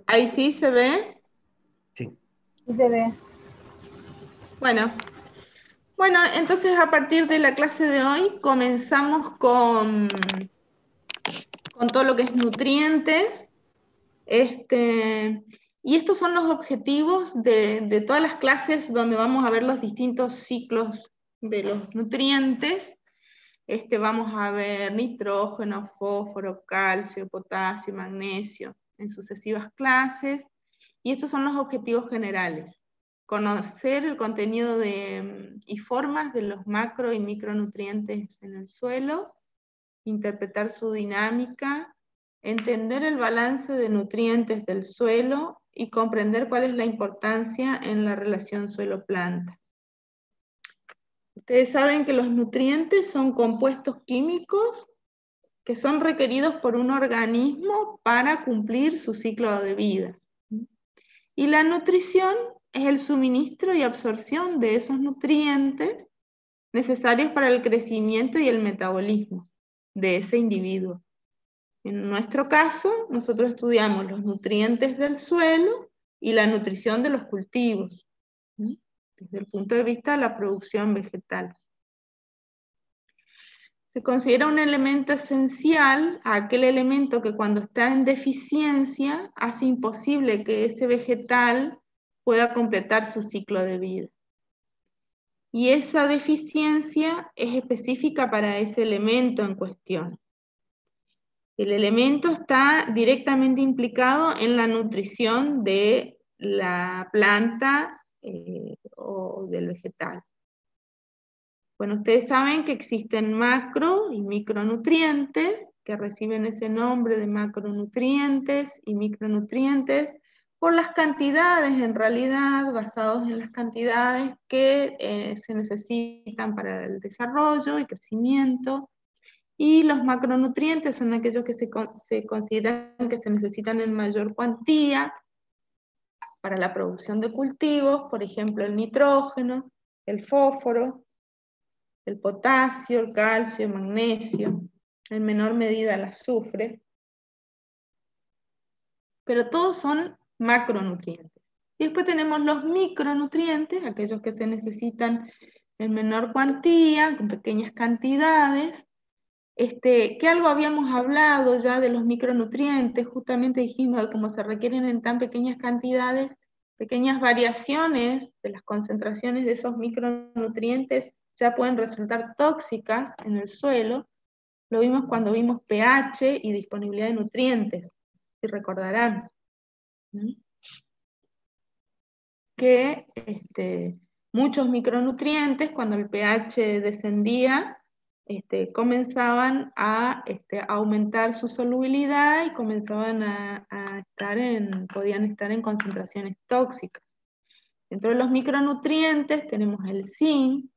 Ahí sí se ve. Sí. Sí se ve. Bueno, bueno, entonces a partir de la clase de hoy comenzamos con todo lo que es nutrientes. Y estos son los objetivos de todas las clases donde vamos a ver los distintos ciclos de los nutrientes. Vamos a ver nitrógeno, fósforo, calcio, potasio, magnesio en sucesivas clases. Y estos son los objetivos generales. Conocer el contenido y formas de los macro y micronutrientes en el suelo, interpretar su dinámica, entender el balance de nutrientes del suelo y comprender cuál es la importancia en la relación suelo-planta. Ustedes saben que los nutrientes son compuestos químicos que son requeridos por un organismo para cumplir su ciclo de vida. Y la nutrición es el suministro y absorción de esos nutrientes necesarios para el crecimiento y el metabolismo de ese individuo. En nuestro caso, nosotros estudiamos los nutrientes del suelo y la nutrición de los cultivos, desde el punto de vista de la producción vegetal. Se considera un elemento esencial a aquel elemento que cuando está en deficiencia hace imposible que ese vegetal pueda completar su ciclo de vida. Y esa deficiencia es específica para ese elemento en cuestión. El elemento está directamente implicado en la nutrición de la planta o del vegetal. Bueno, ustedes saben que existen macro y micronutrientes que reciben ese nombre de macronutrientes y micronutrientes por las cantidades, en realidad, basados en las cantidades que se necesitan para el desarrollo y crecimiento. Y los macronutrientes son aquellos que se consideran que se necesitan en mayor cuantía para la producción de cultivos, por ejemplo, el nitrógeno, el fósforo, el potasio, el calcio, el magnesio, en menor medida el azufre, pero todos son macronutrientes. Y después tenemos los micronutrientes, aquellos que se necesitan en menor cuantía, con pequeñas cantidades, que algo habíamos hablado ya de los micronutrientes, justamente dijimos que como se requieren en tan pequeñas cantidades, pequeñas variaciones de las concentraciones de esos micronutrientes ya pueden resultar tóxicas en el suelo. Lo vimos cuando vimos pH y disponibilidad de nutrientes, si recordarán. Que muchos micronutrientes, cuando el pH descendía, comenzaban a aumentar su solubilidad y comenzaban podían estar en concentraciones tóxicas. Dentro de los micronutrientes tenemos el zinc.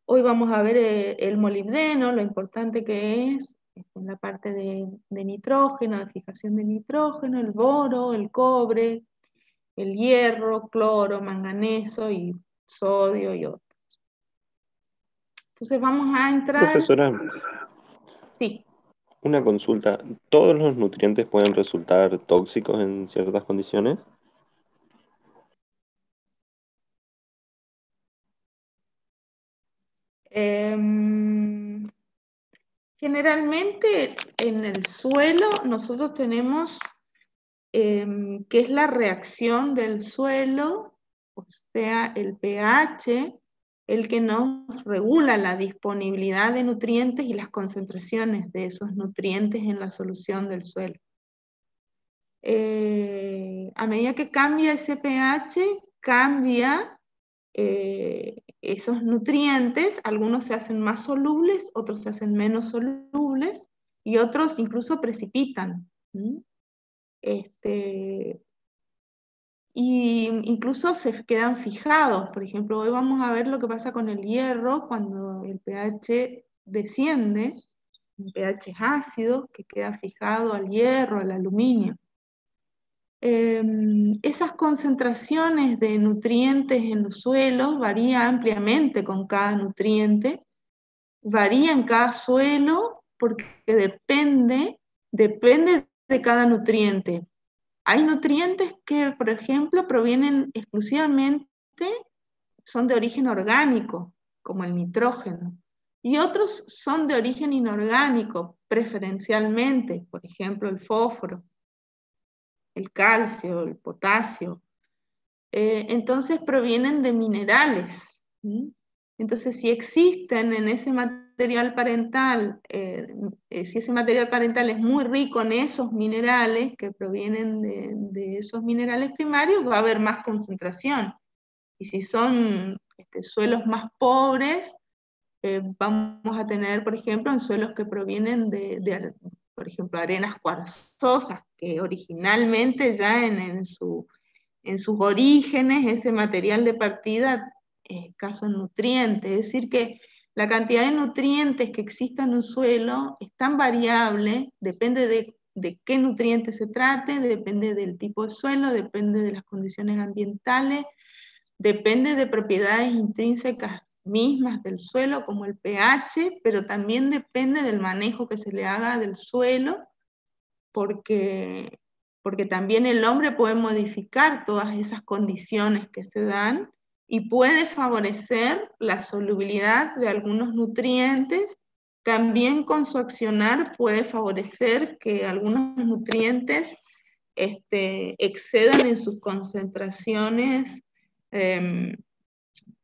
Hoy vamos a ver el molibdeno, lo importante que es en la parte de nitrógeno, de fijación de nitrógeno, el boro, el cobre, el hierro, cloro, manganeso y sodio y otros. Entonces vamos a entrar, Profesora, sí. una consulta. ¿Todos los nutrientes pueden resultar tóxicos en ciertas condiciones? Generalmente en el suelo nosotros tenemos que es la reacción del suelo, o sea, el pH, el que nos regula la disponibilidad de nutrientes y las concentraciones de esos nutrientes en la solución del suelo. A medida que cambia ese pH, cambia esos nutrientes, algunos se hacen más solubles, otros se hacen menos solubles y otros incluso precipitan. Y incluso se quedan fijados. Por ejemplo, hoy vamos a ver lo que pasa con el hierro cuando el pH desciende, un pH ácido que queda fijado al hierro, al aluminio. Esas concentraciones de nutrientes en los suelos varían ampliamente con cada nutriente, varía en cada suelo porque depende de cada nutriente. Hay nutrientes que, por ejemplo, provienen exclusivamente, son de origen orgánico, como el nitrógeno, y otros son de origen inorgánico, preferencialmente, por ejemplo, el fósforo, el calcio, el potasio. Entonces provienen de minerales. ¿Sí? Entonces, si existen en ese material parental, si ese material parental es muy rico en esos minerales que provienen de esos minerales primarios, va a haber más concentración. Y si son suelos más pobres, vamos a tener, por ejemplo, en suelos que provienen por ejemplo, arenas cuarzosas, que originalmente ya en sus orígenes ese material de partida es escaso en nutrientes. Es decir, que la cantidad de nutrientes que exista en un suelo es tan variable, depende de qué nutrientes se trate, depende del tipo de suelo, depende de las condiciones ambientales, depende de propiedades intrínsecas mismas del suelo, como el pH, pero también depende del manejo que se le haga del suelo, porque, porque también el hombre puede modificar todas esas condiciones que se dan y puede favorecer la solubilidad de algunos nutrientes. También con su accionar puede favorecer que algunos nutrientes excedan en sus concentraciones.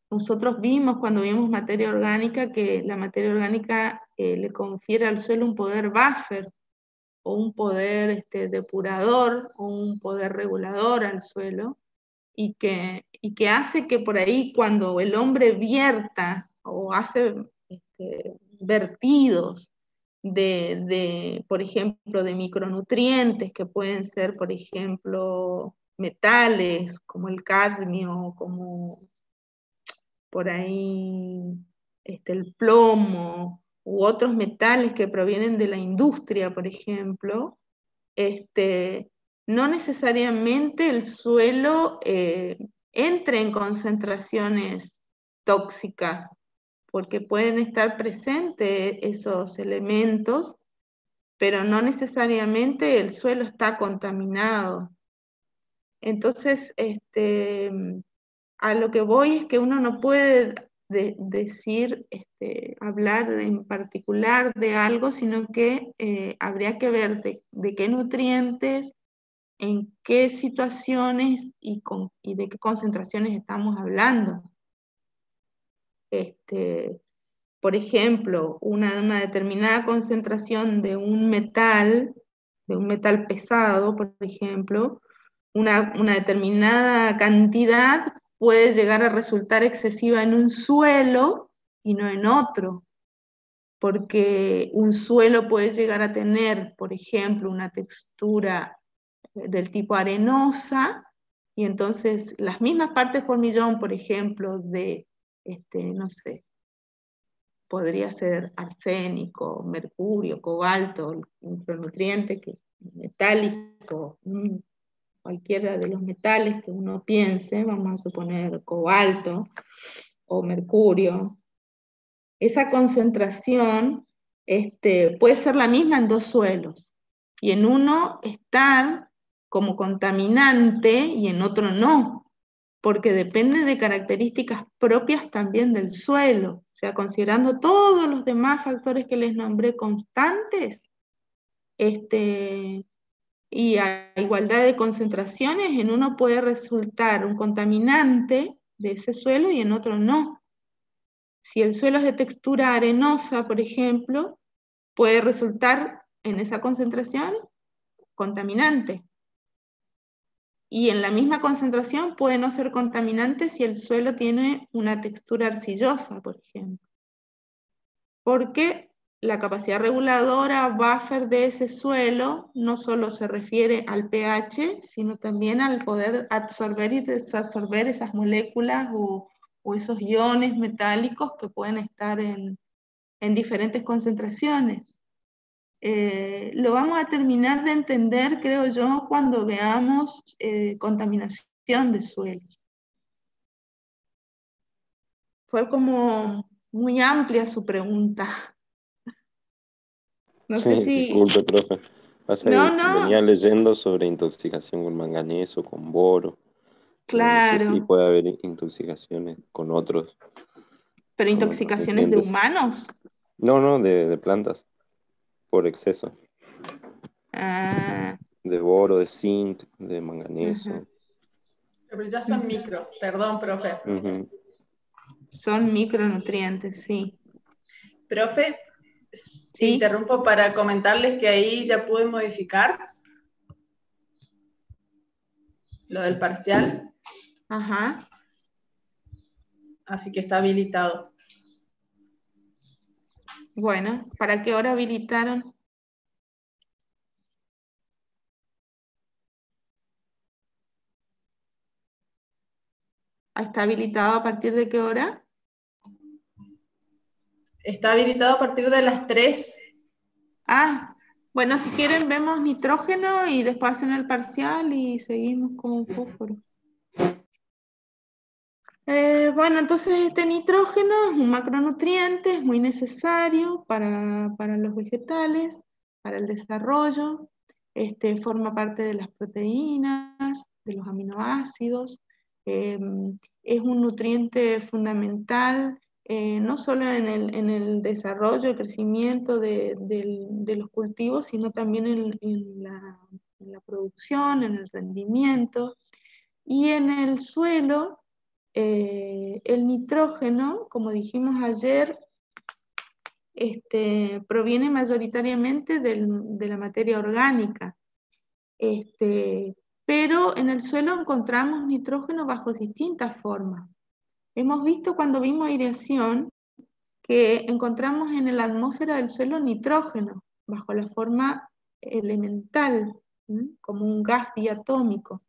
Nosotros vimos cuando vimos materia orgánica que la materia orgánica le confiere al suelo un poder buffer o un poder depurador o un poder regulador al suelo y que hace que por ahí cuando el hombre vierta o hace vertidos por ejemplo, de micronutrientes que pueden ser, por ejemplo, metales como el cadmio, como por ahí el plomo u otros metales que provienen de la industria, por ejemplo, no necesariamente el suelo entre en concentraciones tóxicas, porque pueden estar presentes esos elementos, pero no necesariamente el suelo está contaminado. Entonces, a lo que voy es que uno no puede decir, hablar en particular de algo, sino que habría que ver de qué nutrientes, en qué situaciones y de qué concentraciones estamos hablando. Por ejemplo, una determinada concentración de un metal pesado, por ejemplo, una determinada cantidad puede llegar a resultar excesiva en un suelo y no en otro, porque un suelo puede llegar a tener, por ejemplo, una textura del tipo arenosa, y entonces las mismas partes por millón, por ejemplo, no sé, podría ser arsénico, mercurio, cobalto, micronutriente metálico, cualquiera de los metales que uno piense, vamos a suponer cobalto o mercurio, esa concentración puede ser la misma en dos suelos, y en uno estar como contaminante y en otro no, porque depende de características propias también del suelo, o sea, considerando todos los demás factores que les nombré constantes, y a igualdad de concentraciones, en uno puede resultar un contaminante de ese suelo y en otro no. Si el suelo es de textura arenosa, por ejemplo, puede resultar en esa concentración contaminante. Y en la misma concentración puede no ser contaminante si el suelo tiene una textura arcillosa, por ejemplo. Porque la capacidad reguladora buffer de ese suelo no solo se refiere al pH, sino también al poder absorber y desabsorber esas moléculas o esos iones metálicos que pueden estar en diferentes concentraciones. Lo vamos a terminar de entender, creo yo, cuando veamos contaminación de suelos. Fue como muy amplia su pregunta. No sé Sí, si disculpe, profe. Pasa No, que no, venía leyendo sobre intoxicación con manganeso, con boro, pero no sé si claro, puede haber intoxicaciones pero con otros intoxicaciones de nutrientes. humanos. No, no, de plantas, por exceso, Ah, de boro, de zinc, de ajá, manganeso. Pero ya son ujú. micro, perdón, profe. Ujú. Son micronutrientes, sí. Profe, Sí, interrumpo para comentarles que ahí ya pude modificar lo del parcial, ajá. así que está habilitado. Bueno, ¿para qué hora habilitaron? ¿Está habilitado a partir de qué hora? Está habilitado a partir de las 3. Ah, bueno, si quieren vemos nitrógeno y después hacen el parcial y seguimos con fósforo. Bueno, entonces este nitrógeno es un macronutriente, es muy necesario para los vegetales, para el desarrollo. Forma parte de las proteínas, de los aminoácidos. eh, es un nutriente fundamental, no solo en el desarrollo, el crecimiento de los cultivos, sino también en la producción, en el rendimiento. Y en el suelo, el nitrógeno, como dijimos ayer, proviene mayoritariamente de la materia orgánica. Pero en el suelo encontramos nitrógeno bajo distintas formas. Hemos visto cuando vimos aireación que encontramos en la atmósfera del suelo nitrógeno bajo la forma elemental, como un gas diatómico.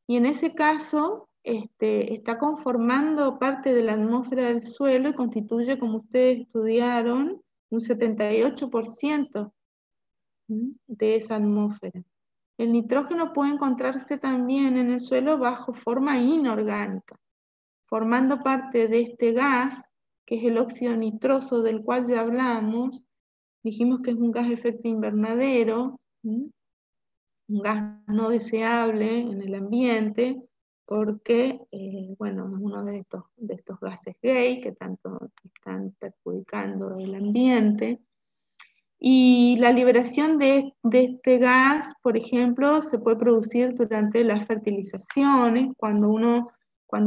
Y en ese caso, está conformando parte de la atmósfera del suelo y constituye, como ustedes estudiaron, un 78% de esa atmósfera. El nitrógeno puede encontrarse también en el suelo bajo forma inorgánica, formando parte de este gas, que es el óxido nitroso del cual ya hablamos. Dijimos que es un gas de efecto invernadero, un gas no deseable en el ambiente, porque, bueno, es uno de estos gases gay que tanto están perjudicando el ambiente. Y la liberación de este gas, por ejemplo, se puede producir durante las fertilizaciones, cuando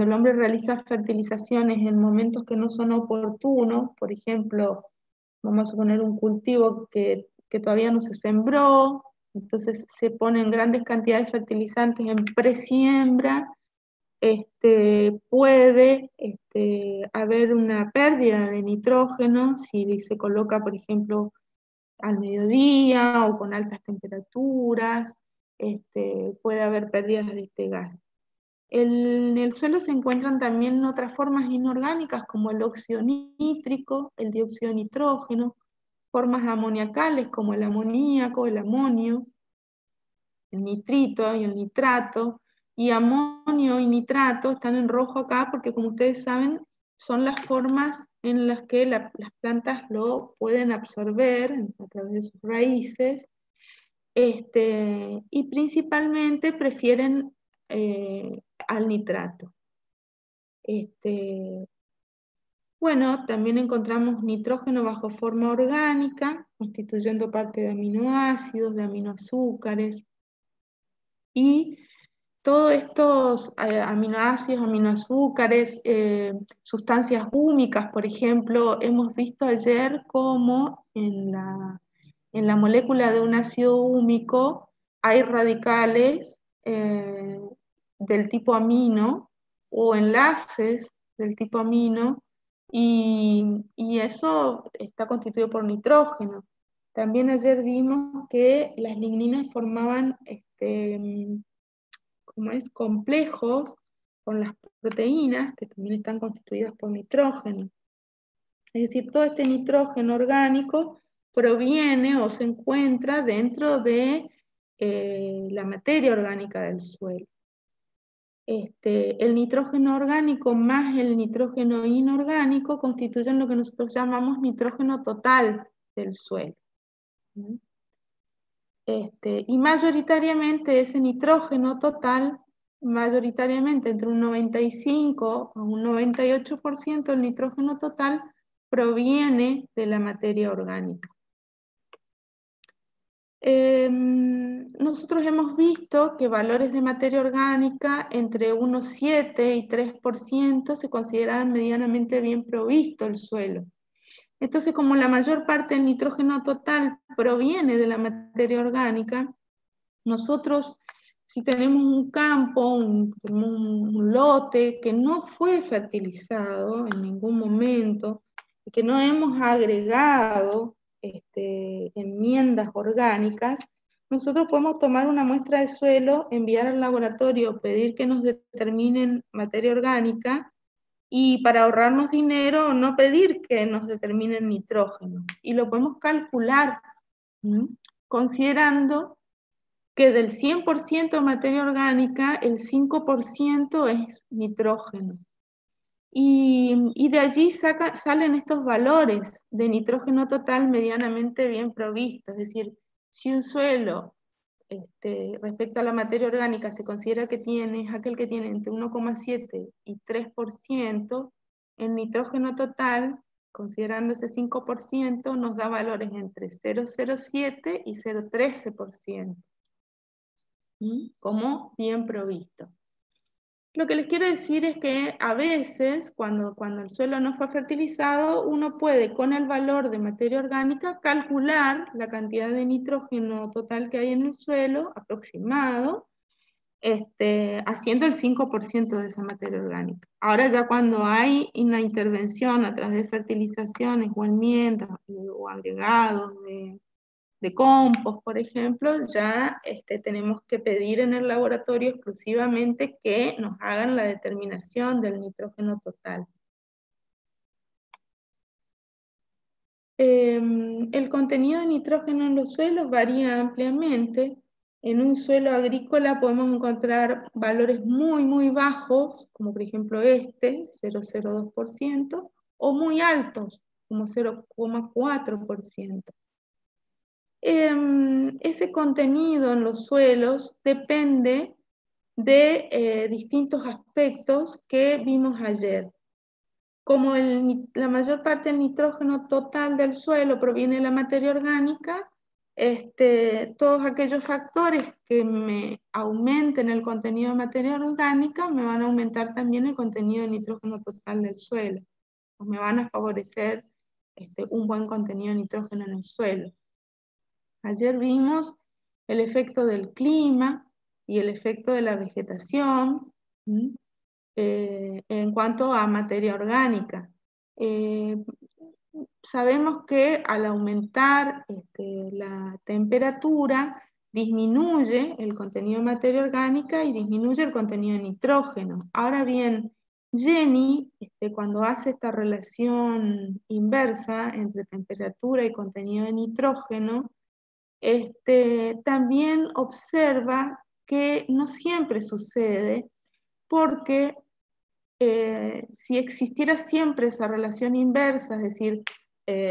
el hombre realiza fertilizaciones en momentos que no son oportunos, por ejemplo, vamos a suponer un cultivo que todavía no se sembró, entonces se ponen grandes cantidades de fertilizantes en presiembra. Puede haber una pérdida de nitrógeno si se coloca, por ejemplo, al mediodía o con altas temperaturas. Puede haber pérdidas de este gas. En el suelo se encuentran también otras formas inorgánicas como el óxido nítrico, el dióxido de nitrógeno, formas amoniacales como el amoníaco, el amonio, el nitrito y el nitrato. Y amonio y nitrato están en rojo acá porque, como ustedes saben, son las formas en las que las plantas lo pueden absorber a través de sus raíces. Y principalmente prefieren al nitrato. Bueno, también encontramos nitrógeno bajo forma orgánica, constituyendo parte de aminoácidos, de aminoazúcares, y todos estos aminoácidos, aminoazúcares, sustancias húmicas, por ejemplo, hemos visto ayer cómo en la molécula de un ácido húmico hay radicales del tipo amino o enlaces del tipo amino, y eso está constituido por nitrógeno. También ayer vimos que las ligninas formaban como es, complejos con las proteínas, que también están constituidas por nitrógeno. Es decir, todo este nitrógeno orgánico proviene o se encuentra dentro de la materia orgánica del suelo. El nitrógeno orgánico más el nitrógeno inorgánico constituyen lo que nosotros llamamos nitrógeno total del suelo. Y mayoritariamente ese nitrógeno total, mayoritariamente entre un 95 a un 98% del nitrógeno total proviene de la materia orgánica. Nosotros hemos visto que valores de materia orgánica entre unos 7 y 3% se consideran medianamente bien provisto el suelo. Entonces, como la mayor parte del nitrógeno total proviene de la materia orgánica, nosotros, si tenemos un campo, un lote que no fue fertilizado en ningún momento, que no hemos agregado enmiendas orgánicas, nosotros podemos tomar una muestra de suelo, enviar al laboratorio, pedir que nos determinen materia orgánica, y para ahorrarnos dinero, no pedir que nos determinen nitrógeno. Y lo podemos calcular, considerando que del 100% de materia orgánica, el 5% es nitrógeno. Y de allí salen estos valores de nitrógeno total medianamente bien provistos. Es decir, si un suelo respecto a la materia orgánica se considera que es aquel que tiene entre 1,7 y 3%, el nitrógeno total, considerando ese 5%, nos da valores entre 0,07 y 0,13%, como bien provisto. Lo que les quiero decir es que a veces, cuando el suelo no fue fertilizado, uno puede, con el valor de materia orgánica, calcular la cantidad de nitrógeno total que hay en el suelo, aproximado, haciendo el 5% de esa materia orgánica. Ahora ya cuando hay una intervención a través de fertilizaciones o enmiendas o agregados de compost, por ejemplo, ya tenemos que pedir en el laboratorio exclusivamente que nos hagan la determinación del nitrógeno total. El contenido de nitrógeno en los suelos varía ampliamente. En un suelo agrícola podemos encontrar valores muy, muy bajos, como por ejemplo 0,02%, o muy altos, como 0,4%. Ese contenido en los suelos depende de distintos aspectos que vimos ayer. Como la mayor parte del nitrógeno total del suelo proviene de la materia orgánica, todos aquellos factores que me aumenten el contenido de materia orgánica me van a aumentar también el contenido de nitrógeno total del suelo. Me van a favorecer un buen contenido de nitrógeno en el suelo. Ayer vimos el efecto del clima y el efecto de la vegetación en cuanto a materia orgánica. Sabemos que al aumentar la temperatura disminuye el contenido de materia orgánica y disminuye el contenido de nitrógeno. Ahora bien, Jenny, cuando hace esta relación inversa entre temperatura y contenido de nitrógeno, también observa que no siempre sucede, porque si existiera siempre esa relación inversa, es decir,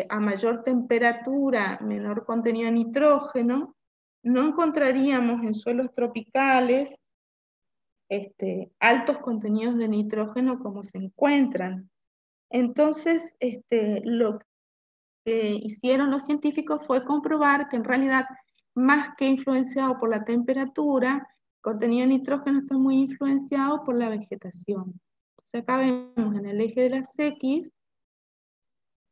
a mayor temperatura, menor contenido de nitrógeno, no encontraríamos en suelos tropicales altos contenidos de nitrógeno como se encuentran. Entonces, lo que hicieron los científicos fue comprobar que en realidad, más que influenciado por la temperatura, el contenido de nitrógeno está muy influenciado por la vegetación. Entonces acá vemos en el eje de las X,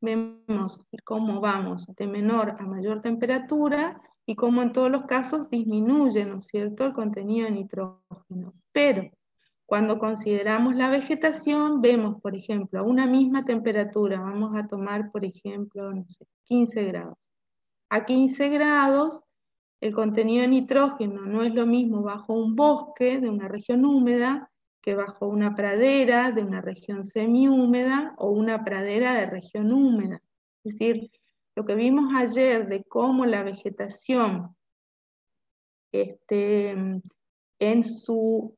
vemos cómo vamos de menor a mayor temperatura y cómo en todos los casos disminuye, ¿no es cierto?, el contenido de nitrógeno. Pero cuando consideramos la vegetación, vemos, por ejemplo, a una misma temperatura, vamos a tomar, por ejemplo, no sé, 15 grados. A 15 grados, el contenido de nitrógeno no es lo mismo bajo un bosque de una región húmeda que bajo una pradera de una región semihúmeda o una pradera de región húmeda. Es decir, lo que vimos ayer de cómo la vegetación en su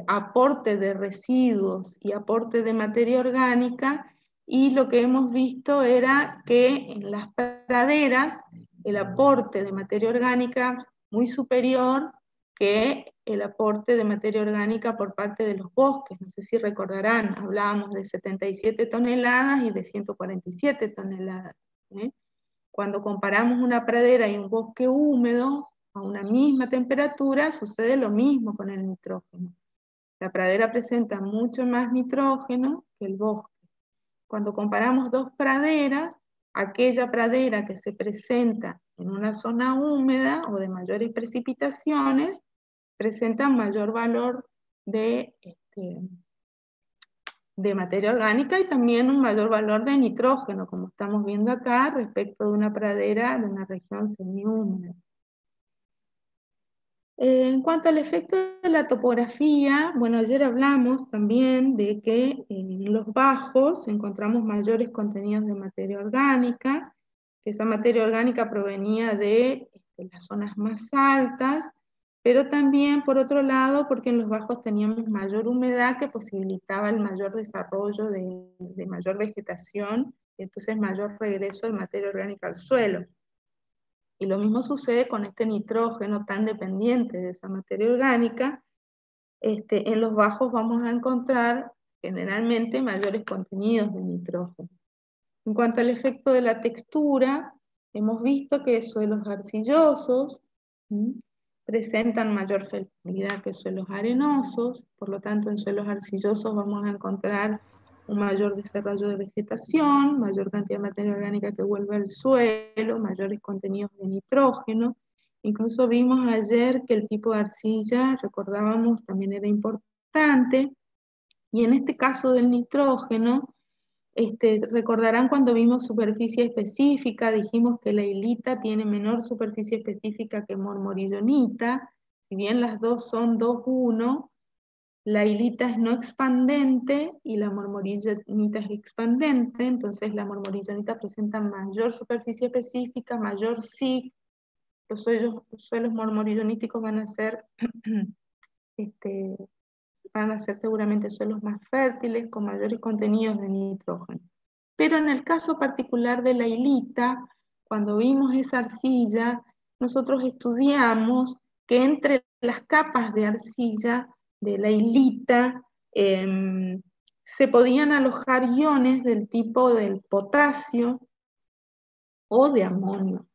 aporte de residuos y aporte de materia orgánica, y lo que hemos visto era que en las praderas el aporte de materia orgánica muy superior que el aporte de materia orgánica por parte de los bosques. No sé si recordarán, hablábamos de 77 toneladas y de 147 toneladas. Cuando comparamos una pradera y un bosque húmedo a una misma temperatura, sucede lo mismo con el nitrógeno. La pradera presenta mucho más nitrógeno que el bosque. Cuando comparamos dos praderas, aquella pradera que se presenta en una zona húmeda o de mayores precipitaciones, presenta mayor valor de materia orgánica y también un mayor valor de nitrógeno, como estamos viendo acá, respecto de una pradera de una región semihúmeda. En cuanto al efecto de la topografía, bueno, ayer hablamos también de que en los bajos encontramos mayores contenidos de materia orgánica, que esa materia orgánica provenía de las zonas más altas, pero también, por otro lado, porque en los bajos teníamos mayor humedad que posibilitaba el mayor desarrollo de mayor vegetación, y entonces mayor regreso de materia orgánica al suelo. Y lo mismo sucede con este nitrógeno tan dependiente de esa materia orgánica. En los bajos vamos a encontrar generalmente mayores contenidos de nitrógeno. En cuanto al efecto de la textura, hemos visto que suelos arcillosos presentan mayor fertilidad que suelos arenosos, por lo tanto en suelos arcillosos vamos a encontrar un mayor desarrollo de vegetación, mayor cantidad de materia orgánica que vuelve al suelo, mayores contenidos de nitrógeno. Incluso vimos ayer que el tipo de arcilla, recordábamos, también era importante, y en este caso del nitrógeno, recordarán cuando vimos superficie específica, dijimos que la hilita tiene menor superficie específica que mormorillonita, si bien las dos son 2,1, la hilita es no expandente y la mormorillonita es expandente, entonces la mormorillonita presenta mayor superficie específica, mayor SIG, los suelos mormorilloníticos van a ser seguramente suelos más fértiles, con mayores contenidos de nitrógeno. Pero en el caso particular de la hilita, cuando vimos esa arcilla, nosotros estudiamos que entre las capas de arcilla de la hilita se podían alojar iones del tipo del potasio o de amonio,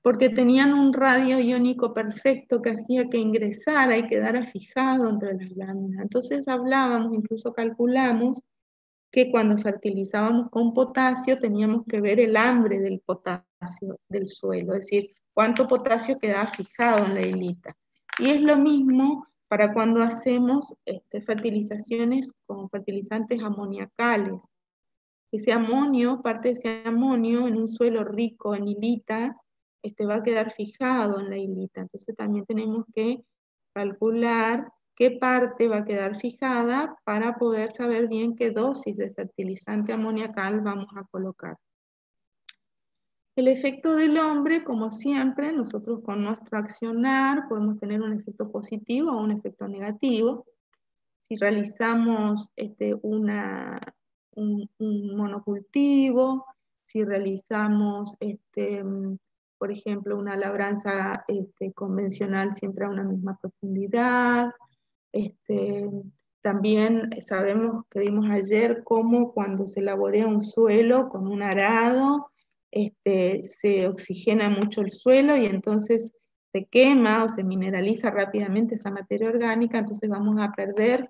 porque tenían un radio iónico perfecto que hacía que ingresara y quedara fijado entre las láminas. Entonces hablábamos, incluso calculamos, que cuando fertilizábamos con potasio teníamos que ver el hambre del potasio del suelo, es decir, cuánto potasio quedaba fijado en la hilita. Y es lo mismo para cuando hacemos fertilizaciones con fertilizantes amoniacales. Ese amonio, parte de ese amonio en un suelo rico en hilitas, va a quedar fijado en la hilita. Entonces también tenemos que calcular qué parte va a quedar fijada para poder saber bien qué dosis de fertilizante amoniacal vamos a colocar. El efecto del hombre, como siempre, nosotros con nuestro accionar podemos tener un efecto positivo o un efecto negativo. Si realizamos un monocultivo, si realizamos, por ejemplo, una labranza convencional siempre a una misma profundidad. También sabemos que vimos ayer cómo cuando se laborea un suelo con un arado, se oxigena mucho el suelo y entonces se quema o se mineraliza rápidamente esa materia orgánica, entonces vamos a perder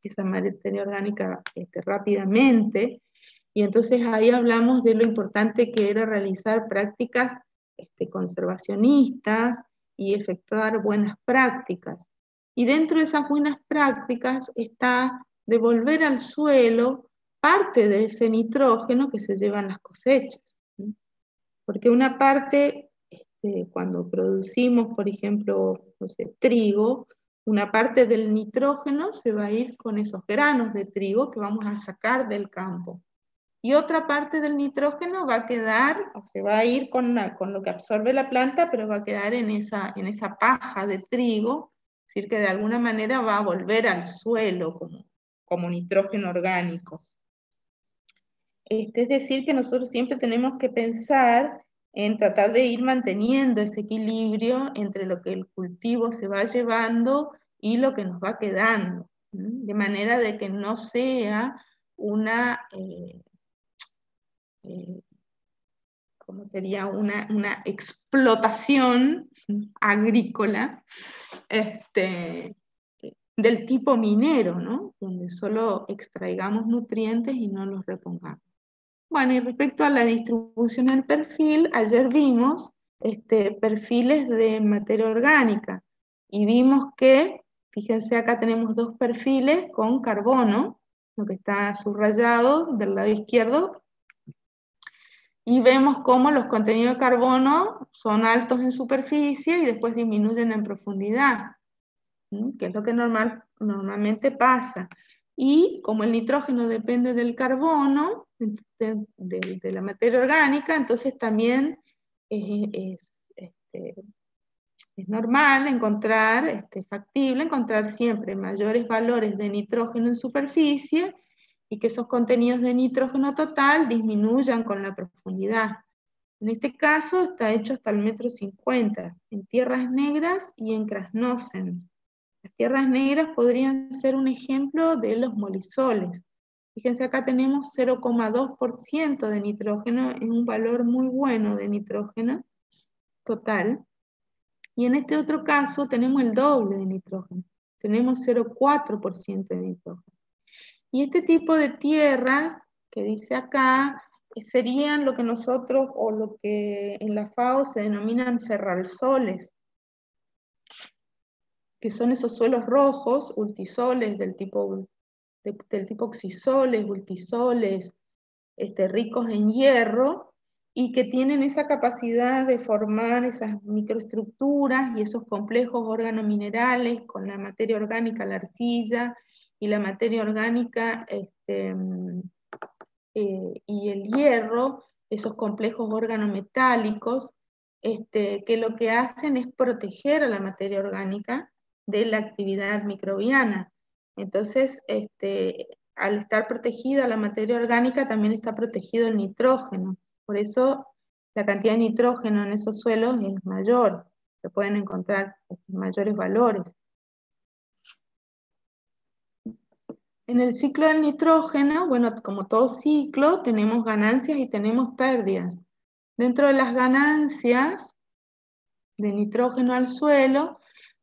esa materia orgánica rápidamente, y entonces ahí hablamos de lo importante que era realizar prácticas conservacionistas y efectuar buenas prácticas. Y dentro de esas buenas prácticas está devolver al suelo parte de ese nitrógeno que se llevan las cosechas. Porque una parte, cuando producimos, por ejemplo, no sé, trigo, una parte del nitrógeno se va a ir con esos granos de trigo que vamos a sacar del campo. Y otra parte del nitrógeno va a quedar, o se va a ir con lo que absorbe la planta, pero va a quedar en esa paja de trigo, es decir, que de alguna manera va a volver al suelo como nitrógeno orgánico. Es decir, que nosotros siempre tenemos que pensar en tratar de ir manteniendo ese equilibrio entre lo que el cultivo se va llevando y lo que nos va quedando, de manera de que no sea una, ¿cómo sería? Una explotación agrícola del tipo minero, ¿no? Donde solo extraigamos nutrientes y no los repongamos. Bueno, y respecto a la distribución del perfil, ayer vimos perfiles de materia orgánica y vimos que, fíjense, acá tenemos dos perfiles con carbono, lo que está subrayado del lado izquierdo, y vemos cómo los contenidos de carbono son altos en superficie y después disminuyen en profundidad, que es lo que normalmente pasa. Y como el nitrógeno depende del carbono, de la materia orgánica, entonces también es normal encontrar, factible encontrar siempre mayores valores de nitrógeno en superficie y que esos contenidos de nitrógeno total disminuyan con la profundidad. En este caso está hecho hasta el 1,50 m, en tierras negras y en krasnócenos. Las tierras negras podrían ser un ejemplo de los molisoles. Fíjense, acá tenemos 0,2% de nitrógeno, es un valor muy bueno de nitrógeno total. Y en este otro caso tenemos el doble de nitrógeno, tenemos 0,4% de nitrógeno. Y este tipo de tierras que dice acá serían lo que nosotros, o lo que en la FAO se denominan ferralsoles, que son esos suelos rojos, ultisoles del tipo oxisoles, ultisoles, ricos en hierro, y que tienen esa capacidad de formar esas microestructuras y esos complejos organominerales con la materia orgánica, la arcilla, y la materia orgánica y el hierro, esos complejos organometálicos, que lo que hacen es proteger a la materia orgánica de la actividad microbiana. Entonces, al estar protegida la materia orgánica, también está protegido el nitrógeno. Por eso la cantidad de nitrógeno en esos suelos es mayor, se pueden encontrar mayores valores. En el ciclo del nitrógeno, bueno, como todo ciclo, tenemos ganancias y tenemos pérdidas. Dentro de las ganancias de nitrógeno al suelo,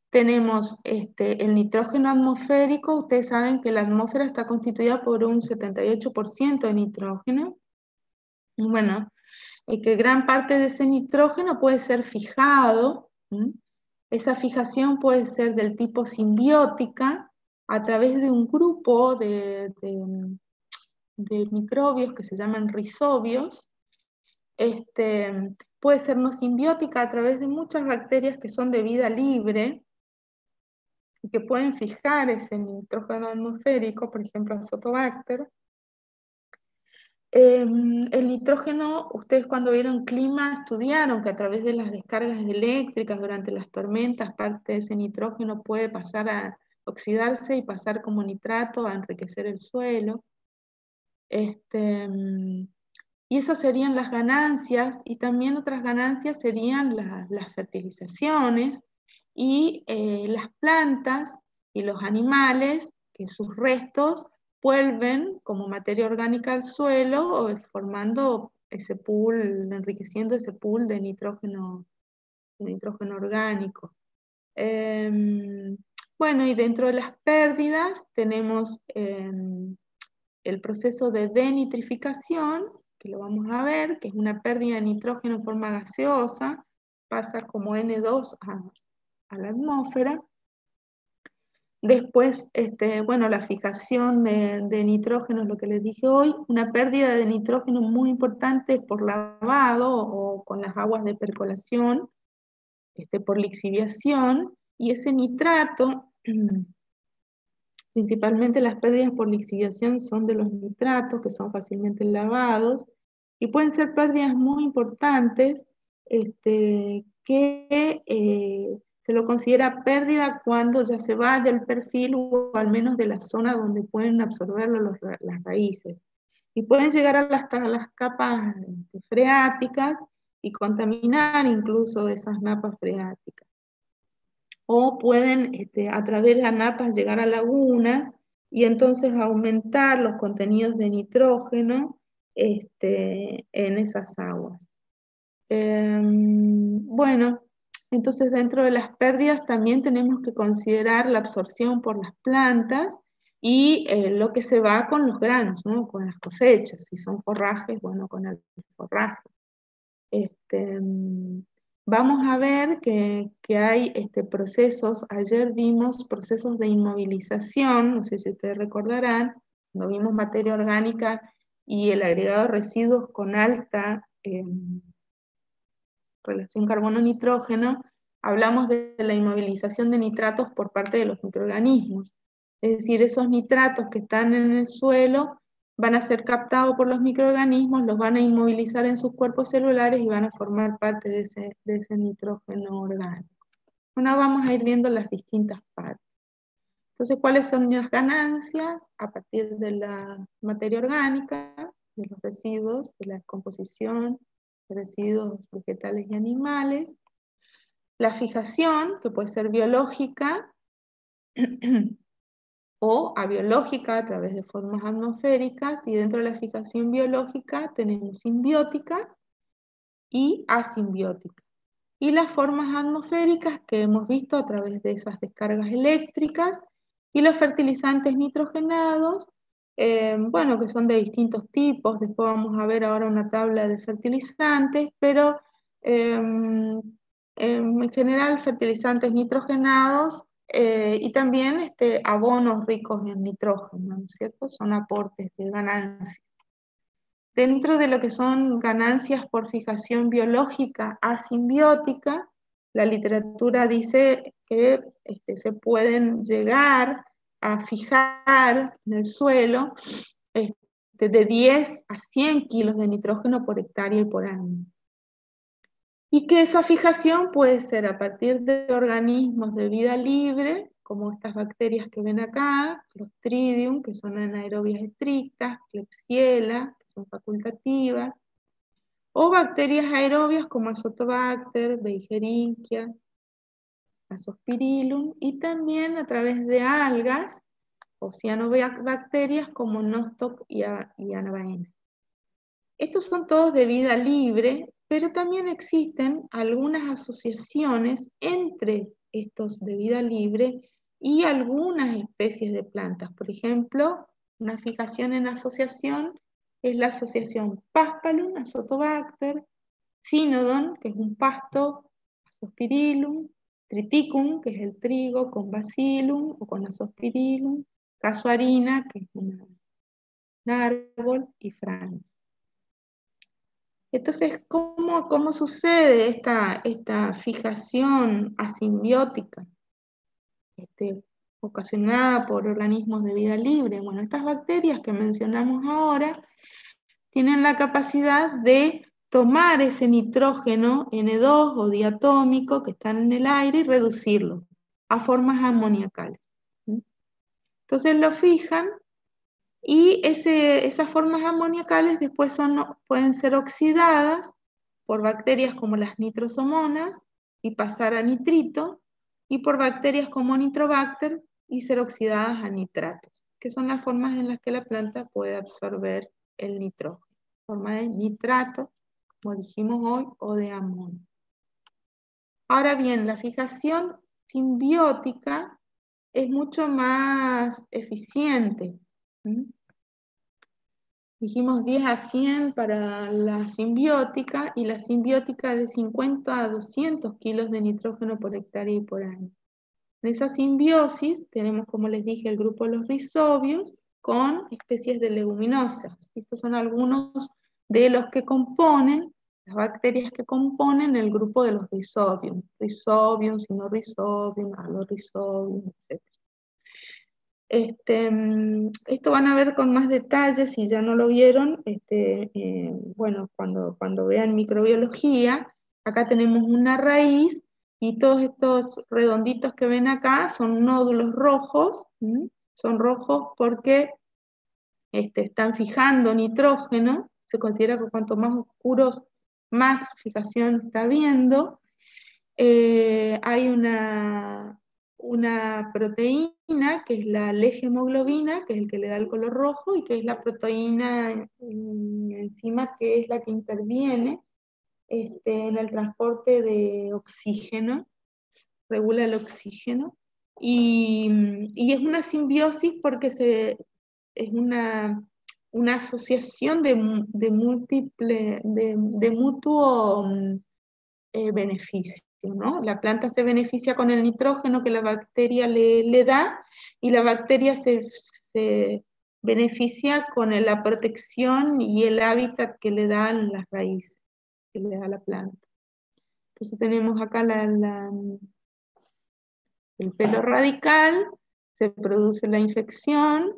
tenemos el nitrógeno atmosférico. Ustedes saben que la atmósfera está constituida por un 78% de nitrógeno. Y bueno, que gran parte de ese nitrógeno puede ser fijado. Esa fijación puede ser del tipo simbiótica, a través de un grupo de microbios que se llaman rizobios. Puede ser no simbiótica a través de muchas bacterias que son de vida libre y que pueden fijar ese nitrógeno atmosférico, por ejemplo, Azotobacter. El nitrógeno, ustedes cuando vieron clima estudiaron que a través de las descargas eléctricas durante las tormentas, parte de ese nitrógeno puede pasar a oxidarse y pasar como nitrato a enriquecer el suelo. Y esas serían las ganancias, y también otras ganancias serían las fertilizaciones y las plantas y los animales, que sus restos vuelven como materia orgánica al suelo, formando ese pool, enriqueciendo ese pool de nitrógeno orgánico. Bueno, y dentro de las pérdidas tenemos el proceso de denitrificación, que lo vamos a ver, que es una pérdida de nitrógeno en forma gaseosa, pasa como N2 a la atmósfera. Después, bueno, la fijación de nitrógeno es lo que les dije hoy, una pérdida de nitrógeno muy importante por lavado o con las aguas de percolación, por lixiviación, y ese nitrato, principalmente las pérdidas por lixiviación son de los nitratos, que son fácilmente lavados, y pueden ser pérdidas muy importantes, que se lo considera pérdida cuando ya se va del perfil, o al menos de la zona donde pueden absorberlo las raíces. Y pueden llegar hasta las capas freáticas, y contaminar incluso esas napas freáticas. O pueden a través de las napas llegar a lagunas y entonces aumentar los contenidos de nitrógeno en esas aguas. Bueno, entonces dentro de las pérdidas también tenemos que considerar la absorción por las plantas y lo que se va con los granos, ¿no? Con las cosechas. Si son forrajes, bueno, con el forraje. Vamos a ver que hay procesos, ayer vimos procesos de inmovilización, no sé si ustedes recordarán, cuando vimos materia orgánica y el agregado de residuos con alta relación carbono-nitrógeno, hablamos de la inmovilización de nitratos por parte de los microorganismos. Es decir, esos nitratos que están en el suelo van a ser captados por los microorganismos, los van a inmovilizar en sus cuerpos celulares y van a formar parte de ese nitrógeno orgánico. Bueno, vamos a ir viendo las distintas partes. Entonces, ¿cuáles son las ganancias a partir de la materia orgánica, de los residuos, de la descomposición, de residuos vegetales y animales? La fijación, que puede ser biológica o abiológica a través de formas atmosféricas, y dentro de la fijación biológica tenemos simbiótica y asimbiótica. Y las formas atmosféricas que hemos visto a través de esas descargas eléctricas, y los fertilizantes nitrogenados, bueno, que son de distintos tipos. Después vamos a ver ahora una tabla de fertilizantes, pero en general fertilizantes nitrogenados y también abonos ricos en nitrógeno, ¿no es cierto? Son aportes de ganancias. Dentro de lo que son ganancias por fijación biológica asimbiótica, la literatura dice que se pueden llegar a fijar en el suelo de 10 a 100 kilos de nitrógeno por hectárea y por año. Y que esa fijación puede ser a partir de organismos de vida libre, como estas bacterias que ven acá, Clostridium, que son anaerobias estrictas, Klebsiella, que son facultativas, o bacterias aerobias como Azotobacter, Beijeringia, Azospirillum, y también a través de algas o cianobacterias como Nostoc y Anabaena. Estos son todos de vida libre, pero también existen algunas asociaciones entre estos de vida libre y algunas especies de plantas. Por ejemplo, una fijación en asociación es la asociación Paspalum, Azotobacter, Cynodon, que es un pasto, Azospirillum, Triticum, que es el trigo, con Bacillum o con Azospirillum, Casuarina, que es un árbol, y Franus. Entonces, ¿cómo sucede esta fijación asimbiótica ocasionada por organismos de vida libre? Bueno, estas bacterias que mencionamos ahora tienen la capacidad de tomar ese nitrógeno N2 o diatómico que están en el aire y reducirlo a formas amoniacales. Entonces lo fijan y esas formas amoniacales después pueden ser oxidadas por bacterias como las nitrosomonas y pasar a nitrito, y por bacterias como Nitrobacter y ser oxidadas a nitratos, que son las formas en las que la planta puede absorber el nitrógeno, forma de nitrato, como dijimos hoy, o de amonio. Ahora bien, la fijación simbiótica es mucho más eficiente. Dijimos 10 a 100 para la simbiótica, y la simbiótica de 50 a 200 kilos de nitrógeno por hectárea y por año. En esa simbiosis tenemos, como les dije, el grupo de los rhizobios con especies de leguminosas. Estos son algunos de los que componen, las bacterias que componen el grupo de los rhizobium. Rhizobium, Sinorhizobium, Alorhizobium, etc. Esto van a ver con más detalles, si ya no lo vieron, bueno, cuando vean microbiología. Acá tenemos una raíz, y todos estos redonditos que ven acá son nódulos rojos. Son rojos porque están fijando nitrógeno. Se considera que cuanto más oscuros más fijación está habiendo, hay una proteína que es la L-hemoglobina, que es el que le da el color rojo, y que es la proteína enzima que es la que interviene en el transporte de oxígeno, regula el oxígeno, y es una simbiosis porque es una asociación de mutuo beneficio, ¿no? La planta se beneficia con el nitrógeno que la bacteria le da, y la bacteria se beneficia con la protección y el hábitat que le dan las raíces, que le da la planta. Entonces tenemos acá el pelo radical, se produce la infección,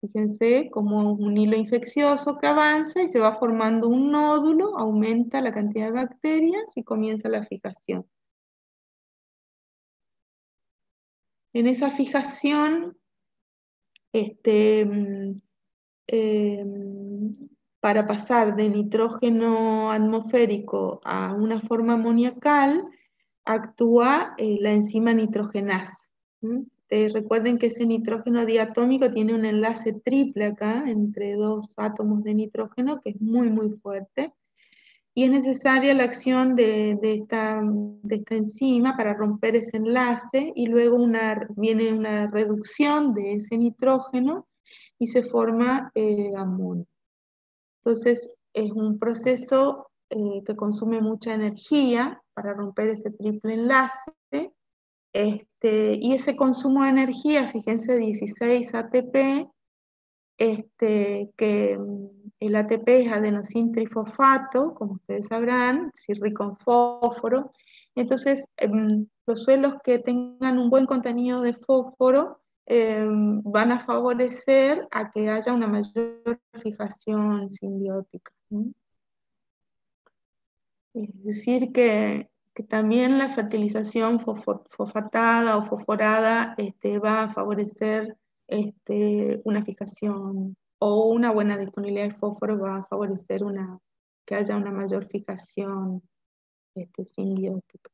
fíjense como un hilo infeccioso que avanza y se va formando un nódulo, aumenta la cantidad de bacterias y comienza la fijación. En esa fijación, para pasar de nitrógeno atmosférico a una forma amoniacal, actúa la enzima nitrogenasa. Recuerden que ese nitrógeno diatómico tiene un enlace triple acá entre dos átomos de nitrógeno que es muy muy fuerte, y es necesaria la acción de esta enzima para romper ese enlace, y luego viene una reducción de ese nitrógeno y se forma amonio. Entonces es un proceso que consume mucha energía para romper ese triple enlace, y ese consumo de energía, fíjense, 16 ATP, que el ATP es adenosintrifosfato, como ustedes sabrán, es rico en fósforo. Entonces, los suelos que tengan un buen contenido de fósforo van a favorecer a que haya una mayor fijación simbiótica. Es decir, que también la fertilización fosfatada o fosforada va a favorecer una fijación, o una buena disponibilidad de fósforo va a favorecer que haya una mayor fijación simbiótica.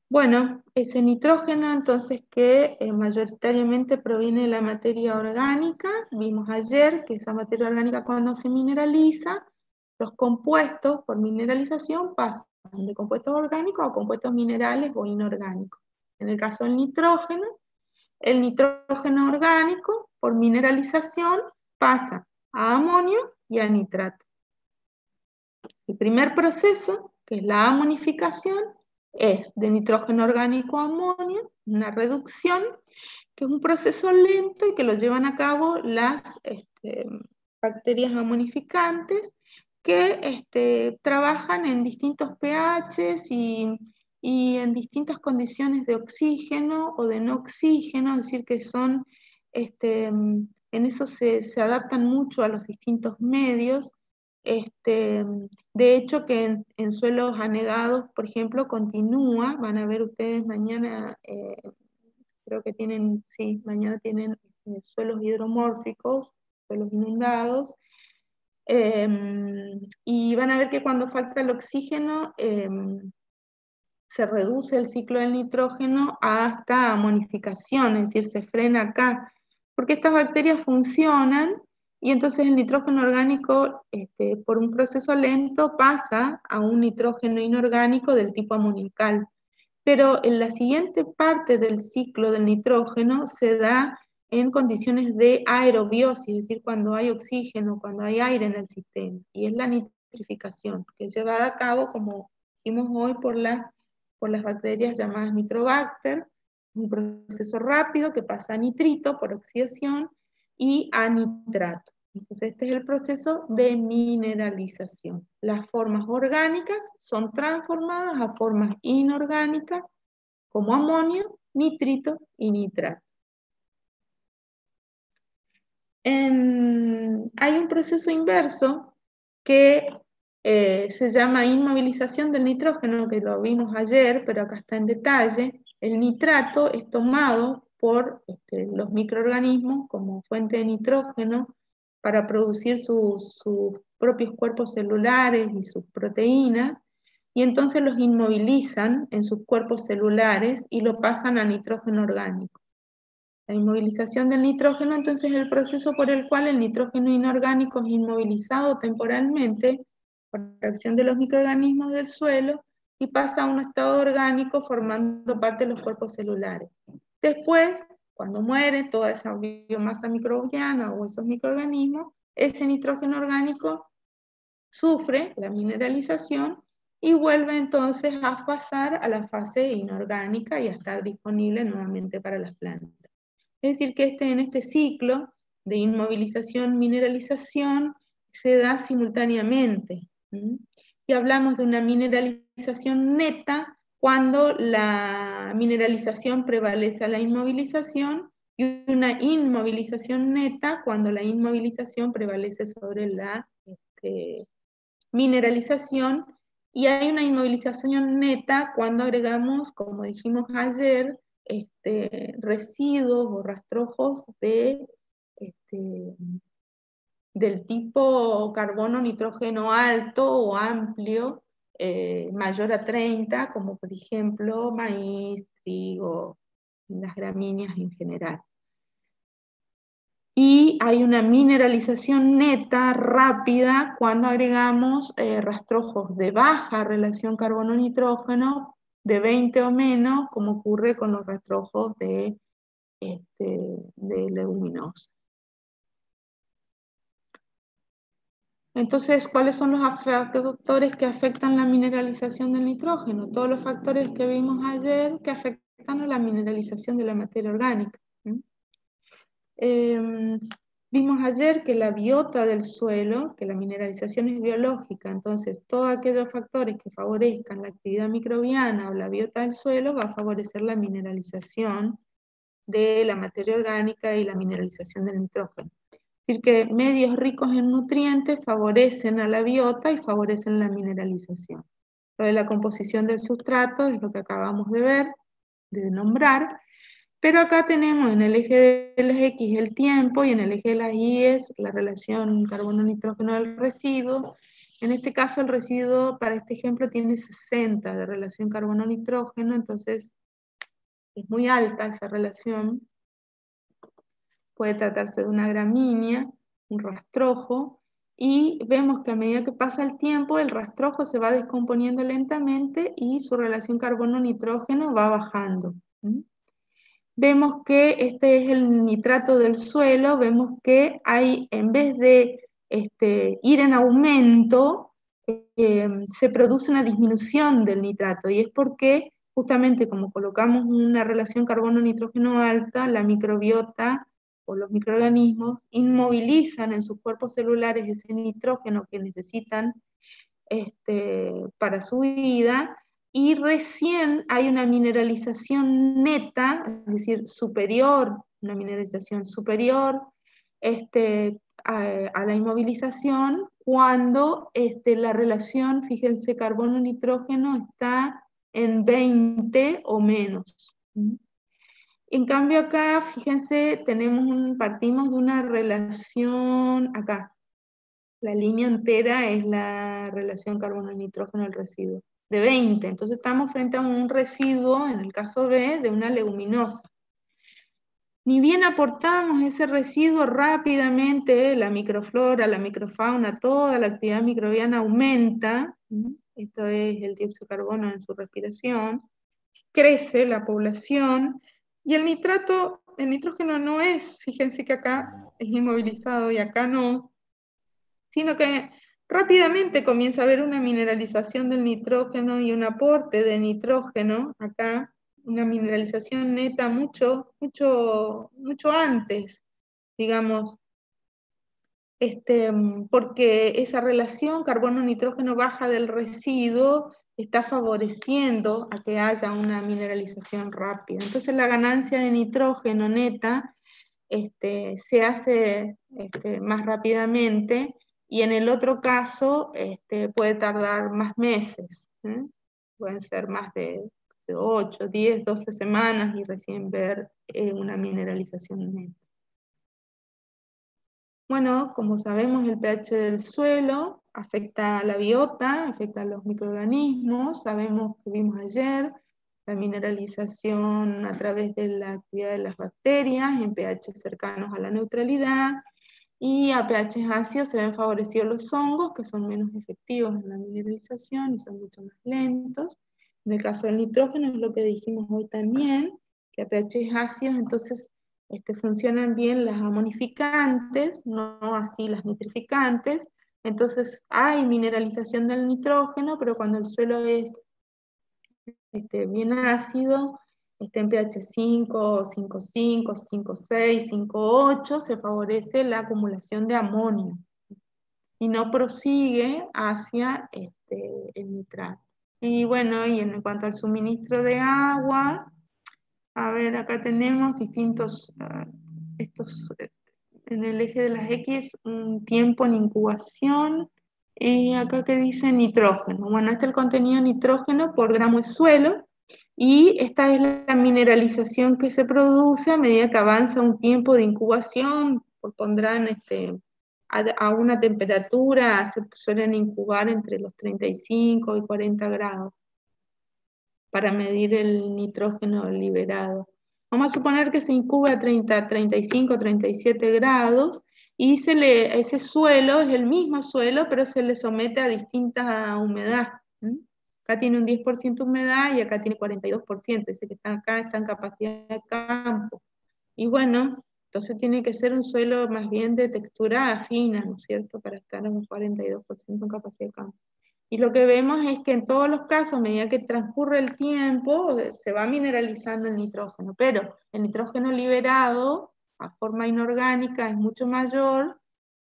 Bueno, ese nitrógeno entonces que mayoritariamente proviene de la materia orgánica, vimos ayer que esa materia orgánica cuando se mineraliza, los compuestos por mineralización pasan de compuestos orgánicos a compuestos minerales o inorgánicos. En el caso del nitrógeno, el nitrógeno orgánico por mineralización pasa a amonio y a nitrato. El primer proceso, que es la amonificación, es de nitrógeno orgánico a amonio, una reducción, que es un proceso lento y que lo llevan a cabo las bacterias amonificantes, que trabajan en distintos pHs y en distintas condiciones de oxígeno o de no oxígeno, es decir, que son, en eso se adaptan mucho a los distintos medios. De hecho, que en suelos anegados, por ejemplo, continúa, van a ver ustedes mañana, creo que tienen, sí, mañana tienen suelos hidromórficos, suelos inundados, y van a ver que cuando falta el oxígeno, se reduce el ciclo del nitrógeno hasta amonificación, es decir, se frena acá, porque estas bacterias funcionan, y entonces el nitrógeno orgánico, por un proceso lento, pasa a un nitrógeno inorgánico del tipo amoniacal. Pero en la siguiente parte del ciclo del nitrógeno se da en condiciones de aerobiosis, es decir, cuando hay oxígeno, cuando hay aire en el sistema, y es la nitrificación, que es llevada a cabo, como vimos hoy, por las bacterias llamadas nitrobacter, un proceso rápido que pasa a nitrito por oxidación y a nitrato. Entonces este es el proceso de mineralización. Las formas orgánicas son transformadas a formas inorgánicas como amonio, nitrito y nitrato. Hay un proceso inverso que se llama inmovilización del nitrógeno, que lo vimos ayer, pero acá está en detalle. El nitrato es tomado por los microorganismos como fuente de nitrógeno para producir sus propios cuerpos celulares y sus proteínas, y entonces los inmovilizan en sus cuerpos celulares y lo pasan a nitrógeno orgánico. La inmovilización del nitrógeno, entonces, es el proceso por el cual el nitrógeno inorgánico es inmovilizado temporalmente por acción de los microorganismos del suelo y pasa a un estado orgánico formando parte de los cuerpos celulares. Después, cuando muere toda esa biomasa microbiana o esos microorganismos, ese nitrógeno orgánico sufre la mineralización y vuelve entonces a pasar a la fase inorgánica y a estar disponible nuevamente para las plantas. Es decir, que en este ciclo de inmovilización-mineralización se da simultáneamente. Y hablamos de una mineralización neta cuando la mineralización prevalece a la inmovilización y una inmovilización neta cuando la inmovilización prevalece sobre la mineralización, y hay una inmovilización neta cuando agregamos, como dijimos ayer, residuos o rastrojos del tipo carbono-nitrógeno alto o amplio, mayor a 30, como por ejemplo maíz, trigo, las gramíneas en general. Y hay una mineralización neta, rápida, cuando agregamos rastrojos de baja relación carbono-nitrógeno, de 20 o menos, como ocurre con los rastrojos de leguminosa. Entonces, ¿cuáles son los factores que afectan la mineralización del nitrógeno? Todos los factores que vimos ayer que afectan a la mineralización de la materia orgánica. Vimos ayer que la biota del suelo, que la mineralización es biológica, entonces todos aquellos factores que favorezcan la actividad microbiana o la biota del suelo va a favorecer la mineralización de la materia orgánica y la mineralización del nitrógeno. Es decir, que medios ricos en nutrientes favorecen a la biota y favorecen la mineralización. Lo de la composición del sustrato es lo que acabamos de ver, de nombrar. Pero acá tenemos en el eje de las X el tiempo y en el eje de las Y es la relación carbono-nitrógeno del residuo. En este caso el residuo para este ejemplo tiene 60 de relación carbono-nitrógeno, entonces es muy alta esa relación. Puede tratarse de una gramínea, un rastrojo, y vemos que a medida que pasa el tiempo el rastrojo se va descomponiendo lentamente y su relación carbono-nitrógeno va bajando. Vemos que este es el nitrato del suelo, vemos que hay, en vez de ir en aumento, se produce una disminución del nitrato, y es porque justamente como colocamos una relación carbono-nitrógeno alta, la microbiota o los microorganismos inmovilizan en sus cuerpos celulares ese nitrógeno que necesitan para su vida, y recién hay una mineralización neta, es decir, superior, una mineralización superior a la inmovilización, cuando la relación, fíjense, carbono-nitrógeno está en 20 o menos. En cambio acá, fíjense, partimos de una relación, acá, la línea entera es la relación carbono-nitrógeno del residuo, de 20. Entonces estamos frente a un residuo, en el caso B, de una leguminosa. Ni bien aportamos ese residuo rápidamente, la microflora, la microfauna, toda la actividad microbiana aumenta, esto es el dióxido de carbono en su respiración, crece la población, y el nitrógeno no es, fíjense que acá es inmovilizado y acá no, sino que rápidamente comienza a haber una mineralización del nitrógeno y un aporte de nitrógeno, acá, una mineralización neta mucho antes, digamos, porque esa relación carbono-nitrógeno baja del residuo está favoreciendo a que haya una mineralización rápida. Entonces la ganancia de nitrógeno neta se hace más rápidamente, y en el otro caso puede tardar más meses, pueden ser más de 8, 10, 12 semanas y recién ver una mineralización neta. Bueno, como sabemos, el pH del suelo afecta a la biota, afecta a los microorganismos. Sabemos que vimos ayer la mineralización a través de la actividad de las bacterias en pH cercanos a la neutralidad, y a pH ácidos se ven favorecidos los hongos, que son menos efectivos en la mineralización y son mucho más lentos. En el caso del nitrógeno es lo que dijimos hoy también, que a pH ácidos entonces funcionan bien las amonificantes, no así las nitrificantes. Entonces hay mineralización del nitrógeno, pero cuando el suelo es bien ácido, en pH 5, 5,5, 5,6, 5,8, se favorece la acumulación de amonio y no prosigue hacia el nitrato. Y bueno, y en cuanto al suministro de agua, a ver, acá tenemos distintos, en el eje de las X, un tiempo en incubación, y acá que dice nitrógeno. Bueno, este es el contenido de nitrógeno por gramo de suelo, y esta es la mineralización que se produce a medida que avanza un tiempo de incubación. Pondrán a una temperatura, se suelen incubar entre los 35 y 40 grados para medir el nitrógeno liberado. Vamos a suponer que se incuba a 30, 35, 37 grados, y ese suelo es el mismo suelo, pero se le somete a distinta humedad. Acá tiene un 10% de humedad y acá tiene 42%, ese que está acá está en capacidad de campo. Y bueno, entonces tiene que ser un suelo más bien de textura fina, ¿no es cierto?, para estar en un 42% en capacidad de campo. Y lo que vemos es que en todos los casos, a medida que transcurre el tiempo, se va mineralizando el nitrógeno, pero el nitrógeno liberado a forma inorgánica es mucho mayor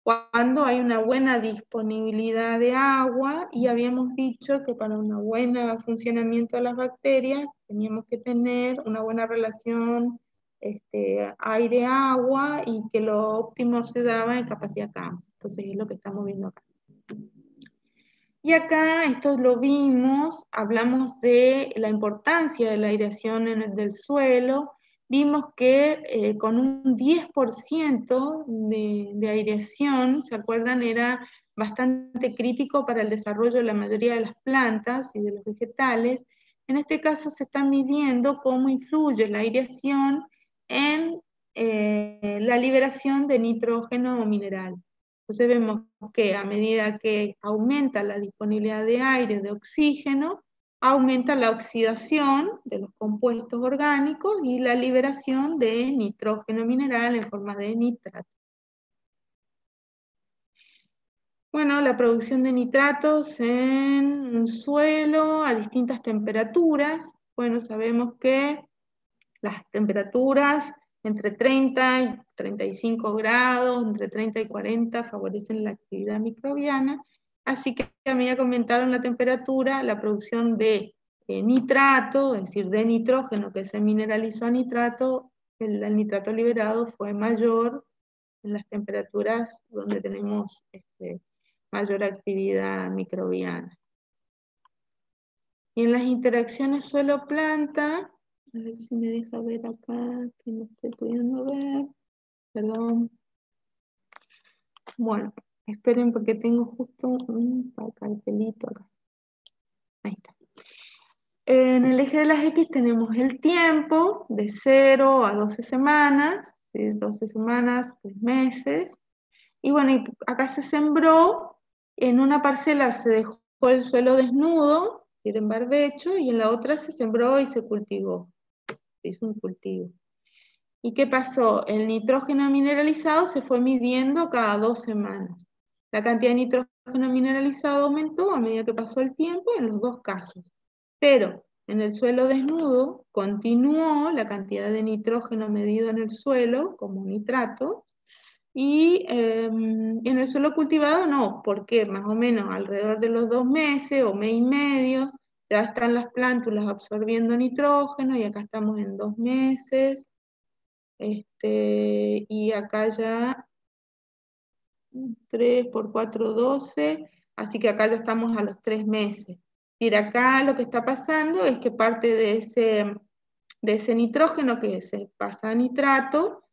cuando hay una buena disponibilidad de agua, y habíamos dicho que para un buen funcionamiento de las bacterias teníamos que tener una buena relación aire-agua, y que lo óptimo se daba en capacidad campo. Entonces es lo que estamos viendo acá. Y acá, esto lo vimos, hablamos de la importancia de la aireación del suelo. Vimos que con un 10% de aireación, ¿se acuerdan?, era bastante crítico para el desarrollo de la mayoría de las plantas y de los vegetales. En este caso se está midiendo cómo influye la aireación en la liberación de nitrógeno mineral. Entonces vemos que a medida que aumenta la disponibilidad de aire, de oxígeno, aumenta la oxidación de los compuestos orgánicos y la liberación de nitrógeno mineral en forma de nitrato. Bueno, la producción de nitratos en un suelo a distintas temperaturas. Bueno, sabemos que las temperaturas entre 30 y 35 grados, entre 30 y 40 favorecen la actividad microbiana, así que a medida que aumentaron la temperatura, la producción de nitrato, es decir, de nitrógeno que se mineralizó a nitrato, el nitrato liberado fue mayor en las temperaturas donde tenemos mayor actividad microbiana. Y en las interacciones suelo-planta, a ver si me deja ver acá, que no estoy pudiendo ver. Perdón. Bueno, esperen porque tengo justo un cartelito acá. Ahí está. En el eje de las X tenemos el tiempo de 0 a 12 semanas, de 12 semanas, 3 meses. Y bueno, y acá se sembró, en una parcela se dejó el suelo desnudo, en barbecho, y en la otra se sembró y se cultivó. Se hizo un cultivo. ¿Y qué pasó? El nitrógeno mineralizado se fue midiendo cada 2 semanas. La cantidad de nitrógeno mineralizado aumentó a medida que pasó el tiempo en los dos casos. Pero en el suelo desnudo continuó la cantidad de nitrógeno medido en el suelo como nitrato, y en el suelo cultivado no, porque más o menos alrededor de los 2 meses o mes y medio ya están las plántulas absorbiendo nitrógeno, y acá estamos en 2 meses. Y acá ya 3 por 4, 12, así que acá ya estamos a los 3 meses. Y acá lo que está pasando es que parte de ese nitrógeno que se pasa a nitrato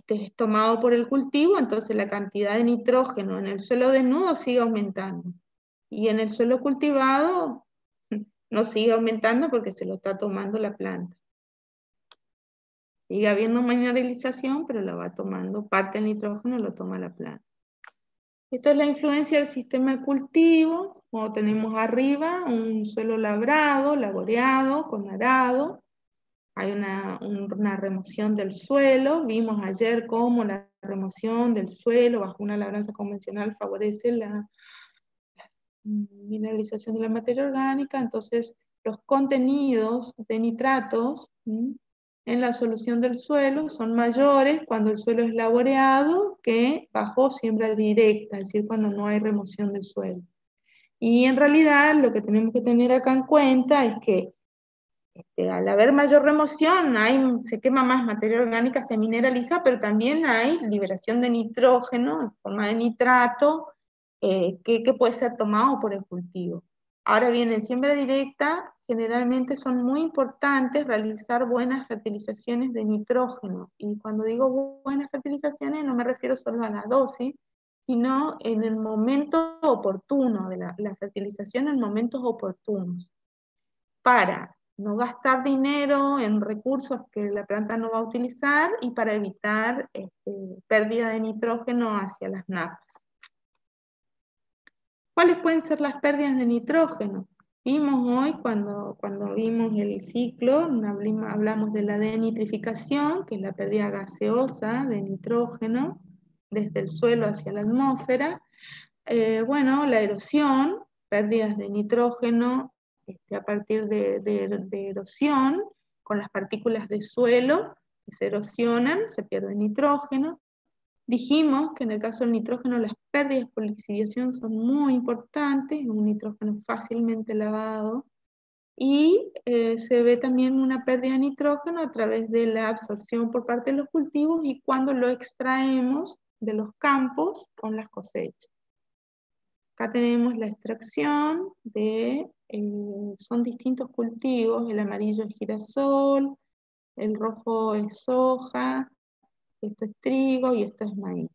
es tomado por el cultivo, entonces la cantidad de nitrógeno en el suelo desnudo sigue aumentando. Y en el suelo cultivado no sigue aumentando porque se lo está tomando la planta. Sigue habiendo mineralización, pero la va tomando, parte del nitrógeno lo toma la planta. Esto es la influencia del sistema de cultivo, como tenemos arriba, un suelo labrado, laboreado, con arado. Hay una remoción del suelo. Vimos ayer cómo la remoción del suelo bajo una labranza convencional favorece la mineralización de la materia orgánica. Entonces, los contenidos de nitratos en la solución del suelo son mayores cuando el suelo es laboreado que bajo siembra directa, es decir, cuando no hay remoción del suelo. Y en realidad lo que tenemos que tener acá en cuenta es que al haber mayor remoción se quema más materia orgánica, se mineraliza, pero también hay liberación de nitrógeno en forma de nitrato que puede ser tomado por el cultivo. Ahora bien, en siembra directa generalmente son muy importantes realizar buenas fertilizaciones de nitrógeno, y cuando digo buenas fertilizaciones no me refiero solo a la dosis, sino en el momento oportuno, de la fertilización en momentos oportunos, para no gastar dinero en recursos que la planta no va a utilizar y para evitar pérdida de nitrógeno hacia las napas. ¿Cuáles pueden ser las pérdidas de nitrógeno? Vimos hoy, cuando vimos el ciclo, hablamos de la denitrificación, que es la pérdida gaseosa de nitrógeno desde el suelo hacia la atmósfera. Bueno, la erosión, pérdidas de nitrógeno a partir de erosión, con las partículas de suelo que se erosionan, se pierde nitrógeno. Dijimos que en el caso del nitrógeno las pérdidas por lixiviación son muy importantes, un nitrógeno fácilmente lavado, y se ve también una pérdida de nitrógeno a través de la absorción por parte de los cultivos y cuando lo extraemos de los campos con las cosechas. Acá tenemos la extracción son distintos cultivos, el amarillo es girasol, el rojo es soja, esto es trigo y esto es maíz.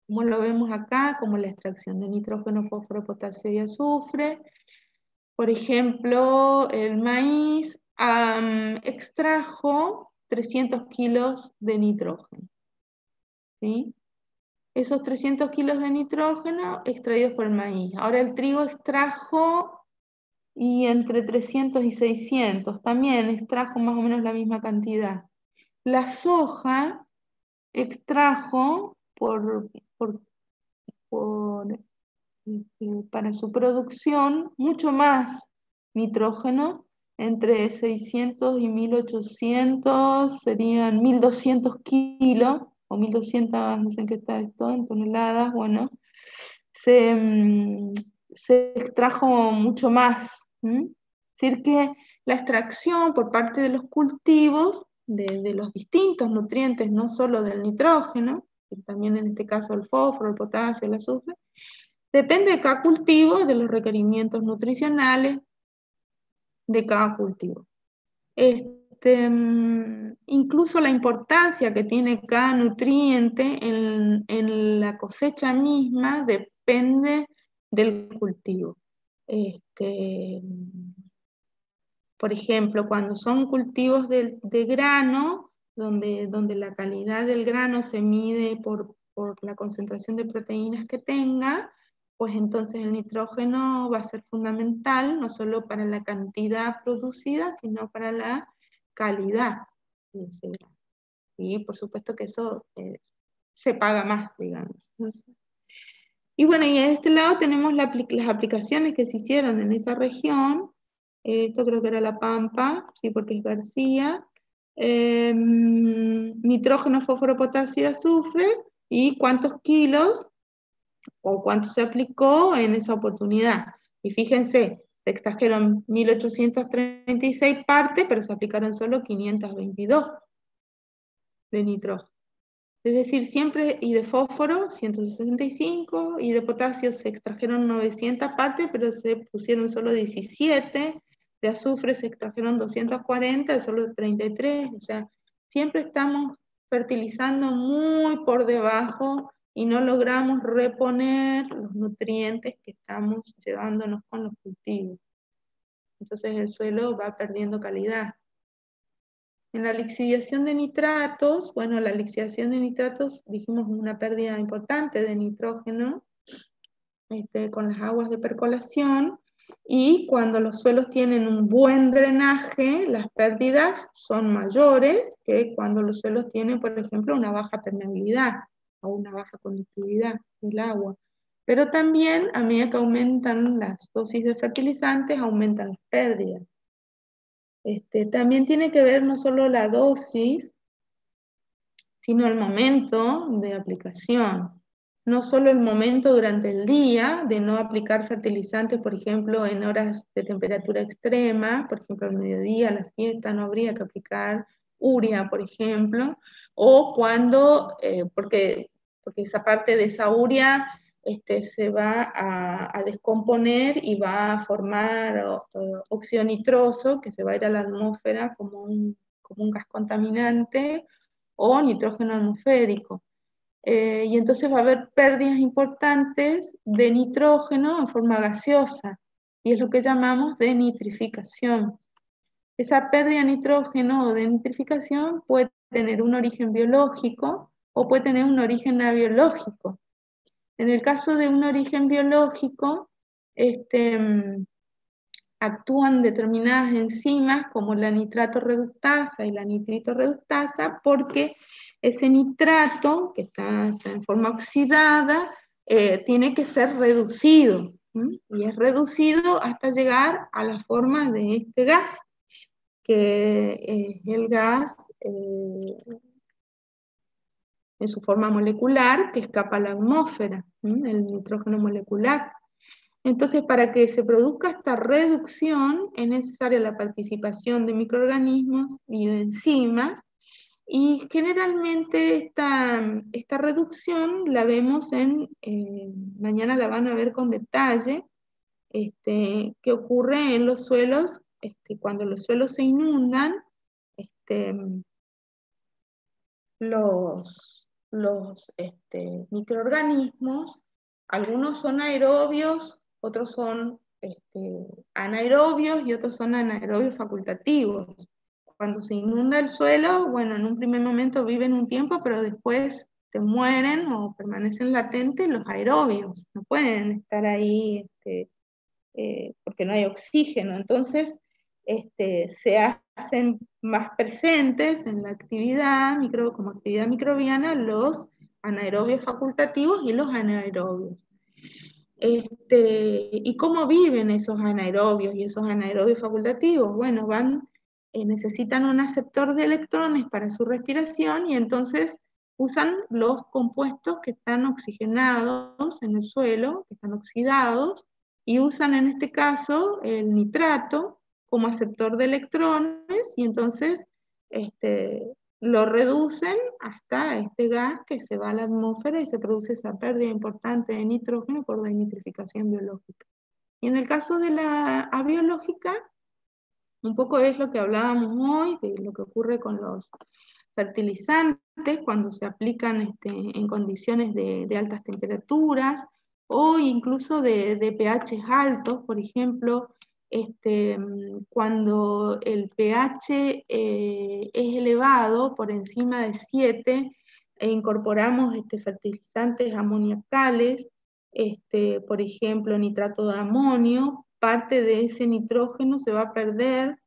Como lo vemos acá, como la extracción de nitrógeno, fósforo, potasio y azufre. Por ejemplo, el maíz extrajo 300 kilos de nitrógeno, ¿sí? Esos 300 kilos de nitrógeno extraídos por el maíz. Ahora el trigo extrajo y entre 300 y 600, también extrajo más o menos la misma cantidad. La soja extrajo para su producción mucho más nitrógeno, entre 600 y 1800, serían 1200 kilos, o 1200, no sé en qué está esto, en toneladas, bueno, se extrajo mucho más. Es decir, que la extracción por parte de los cultivos de los distintos nutrientes, no solo del nitrógeno, también en este caso el fósforo, el potasio, el azufre, depende de cada cultivo, de los requerimientos nutricionales de cada cultivo. Incluso la importancia que tiene cada nutriente en la cosecha misma depende del cultivo. Por ejemplo, cuando son cultivos de grano, donde la calidad del grano se mide por la concentración de proteínas que tenga, pues entonces el nitrógeno va a ser fundamental, no solo para la cantidad producida, sino para la calidad de ese grano. Y por supuesto que eso se paga más, digamos. Y bueno, y a este lado tenemos las aplicaciones que se hicieron en esa región. Esto creo que era La Pampa, sí, porque es García. Nitrógeno, fósforo, potasio y azufre, y cuántos kilos o cuánto se aplicó en esa oportunidad. Y fíjense, se extrajeron 1836 partes, pero se aplicaron solo 522 de nitrógeno. Es decir, siempre, y de fósforo 165, y de potasio se extrajeron 900 partes, pero se pusieron solo 17, de azufre se extrajeron 240, solo 33, o sea, siempre estamos fertilizando muy por debajo y no logramos reponer los nutrientes que estamos llevándonos con los cultivos. Entonces el suelo va perdiendo calidad. En la lixiviación de nitratos, bueno, la lixiviación de nitratos dijimos una pérdida importante de nitrógeno con las aguas de percolación, y cuando los suelos tienen un buen drenaje, las pérdidas son mayores que cuando los suelos tienen, por ejemplo, una baja permeabilidad o una baja conductividad del agua. Pero también, a medida que aumentan las dosis de fertilizantes, aumentan las pérdidas. También tiene que ver no solo la dosis, sino el momento de aplicación. No solo el momento durante el día de no aplicar fertilizantes, por ejemplo, en horas de temperatura extrema, por ejemplo, al mediodía, a la siesta, no habría que aplicar urea, por ejemplo, o cuando, porque esa parte de esa urea se va a descomponer y va a formar óxido nitroso, que se va a ir a la atmósfera como un gas contaminante, o nitrógeno atmosférico. Y entonces va a haber pérdidas importantes de nitrógeno en forma gaseosa, y es lo que llamamos denitrificación. Esa pérdida de nitrógeno o denitrificación puede tener un origen biológico o puede tener un origen abiológico. En el caso de un origen biológico, actúan determinadas enzimas como la nitrato reductasa y la nitrito reductasa, porque ese nitrato, que está en forma oxidada, tiene que ser reducido, y es reducido hasta llegar a la forma de este gas, que es el gas en su forma molecular, que escapa a la atmósfera, el nitrógeno molecular. Entonces, para que se produzca esta reducción, es necesaria la participación de microorganismos y de enzimas, y generalmente esta reducción la vemos mañana la van a ver con detalle, que ocurre en los suelos, cuando los suelos se inundan, los microorganismos, algunos son aerobios, otros son anaerobios y otros son anaerobios facultativos. Cuando se inunda el suelo, bueno, en un primer momento viven un tiempo, pero después se mueren o permanecen latentes los aerobios, no pueden estar ahí porque no hay oxígeno. Entonces se hacen más presentes en la actividad como actividad microbiana los anaerobios facultativos y los anaerobios. ¿Y cómo viven esos anaerobios y esos anaerobios facultativos? Bueno, necesitan un aceptor de electrones para su respiración, y entonces usan los compuestos que están oxigenados en el suelo, que están oxidados, y usan en este caso el nitrato como aceptor de electrones, y entonces lo reducen hasta este gas que se va a la atmósfera y se produce esa pérdida importante de nitrógeno por denitrificación biológica. Y en el caso de la abiológica, un poco es lo que hablábamos hoy, de lo que ocurre con los fertilizantes cuando se aplican en condiciones de altas temperaturas, o incluso de pH altos, por ejemplo, cuando el pH es elevado por encima de 7, incorporamos fertilizantes amoniacales, por ejemplo, nitrato de amonio, parte de ese nitrógeno se va a perder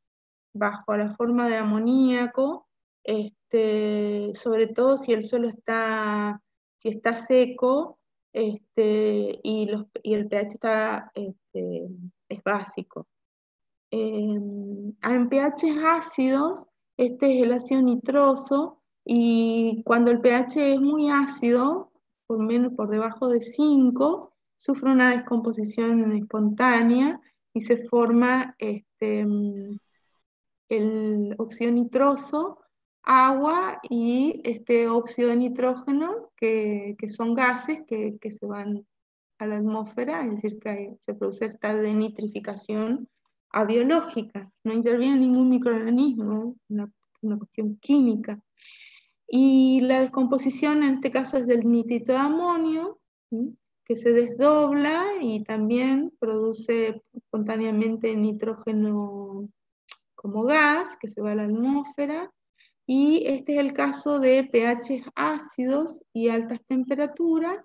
bajo la forma de amoníaco, sobre todo si el suelo está seco, y el pH es básico. En pH ácidos, este es el ácido nitroso, y cuando el pH es muy ácido, por debajo de 5, sufre una descomposición espontánea y se forma el óxido nitroso, agua y óxido de nitrógeno, que son gases que se van a la atmósfera, es decir, que se produce esta denitrificación abiológica, no interviene ningún microorganismo, una cuestión química. Y la descomposición en este caso es del nitrito de amonio, ¿sí?, que se desdobla y también produce espontáneamente nitrógeno como gas, que se va a la atmósfera. Y este es el caso de pH ácidos y altas temperaturas,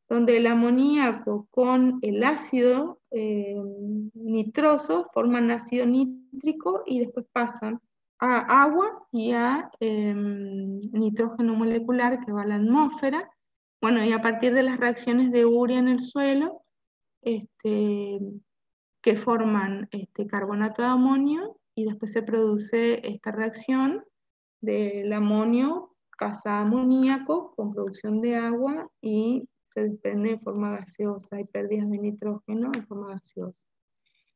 donde el amoníaco con el ácido nitroso forman ácido nítrico y después pasan a agua y a nitrógeno molecular que va a la atmósfera. Bueno, y a partir de las reacciones de urea en el suelo, que forman carbonato de amonio, y después se produce esta reacción del amonio, pasa a amoníaco con producción de agua y se desprende de forma gaseosa. Hay pérdidas de nitrógeno en forma gaseosa.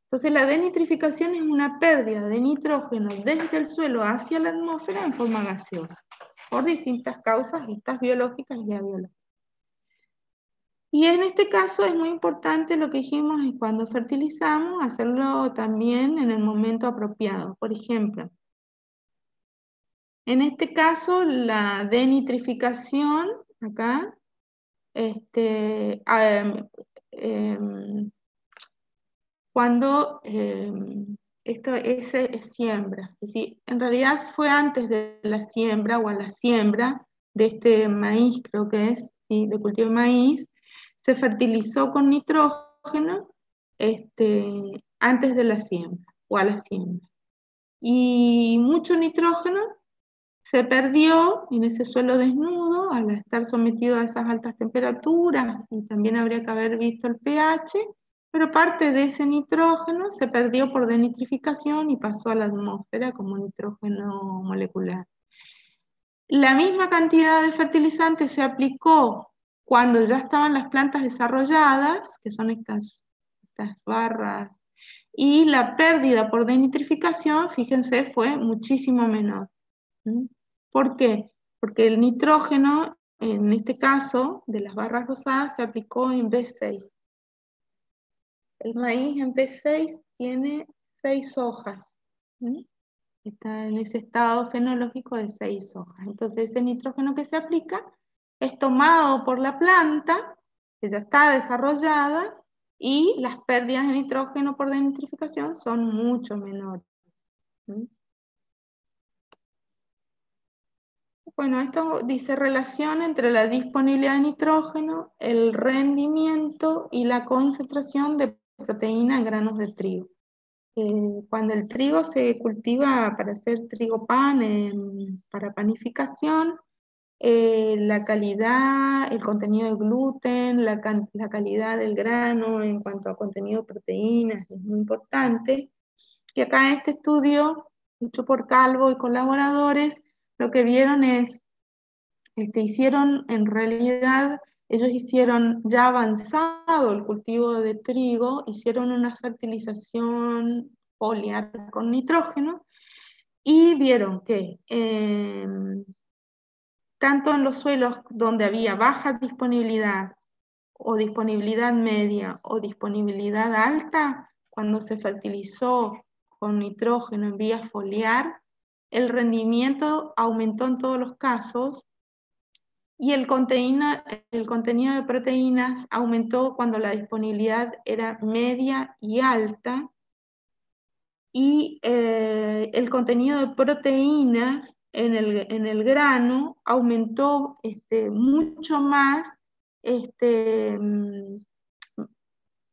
Entonces la denitrificación es una pérdida de nitrógeno desde el suelo hacia la atmósfera en forma gaseosa, por distintas causas, estas biológicas y abiológicas. Y en este caso es muy importante lo que dijimos, y cuando fertilizamos, hacerlo también en el momento apropiado. Por ejemplo, en este caso, la denitrificación, acá, cuando esto es siembra. Es decir, en realidad fue antes de la siembra o a la siembra de este maíz, creo que es, ¿sí?, de cultivo de maíz, se fertilizó con nitrógeno antes de la siembra o a la siembra. Y mucho nitrógeno se perdió en ese suelo desnudo al estar sometido a esas altas temperaturas, y también habría que haber visto el pH, pero parte de ese nitrógeno se perdió por denitrificación y pasó a la atmósfera como nitrógeno molecular. La misma cantidad de fertilizante se aplicó cuando ya estaban las plantas desarrolladas, que son estas barras, y la pérdida por denitrificación, fíjense, fue muchísimo menor. ¿Por qué? Porque el nitrógeno, en este caso, de las barras rosadas, se aplicó en B6. El maíz en B6 tiene 6 hojas. Está en ese estado fenológico de 6 hojas. Entonces ese nitrógeno que se aplica es tomado por la planta, que ya está desarrollada, y las pérdidas de nitrógeno por denitrificación son mucho menores. Bueno, esto dice relación entre la disponibilidad de nitrógeno, el rendimiento y la concentración de proteína en granos de trigo. Cuando el trigo se cultiva para hacer trigo pan, para panificación, la calidad, el contenido de gluten, la calidad del grano en cuanto a contenido de proteínas es muy importante. Y acá en este estudio, hecho por Calvo y colaboradores, lo que vieron es, hicieron en realidad, ellos hicieron ya avanzado el cultivo de trigo, hicieron una fertilización foliar con nitrógeno, y vieron que tanto en los suelos donde había baja disponibilidad, o disponibilidad media, o disponibilidad alta, cuando se fertilizó con nitrógeno en vía foliar, el rendimiento aumentó en todos los casos, y el contenido de proteínas aumentó cuando la disponibilidad era media y alta, y el contenido de proteínas en el grano aumentó mucho más que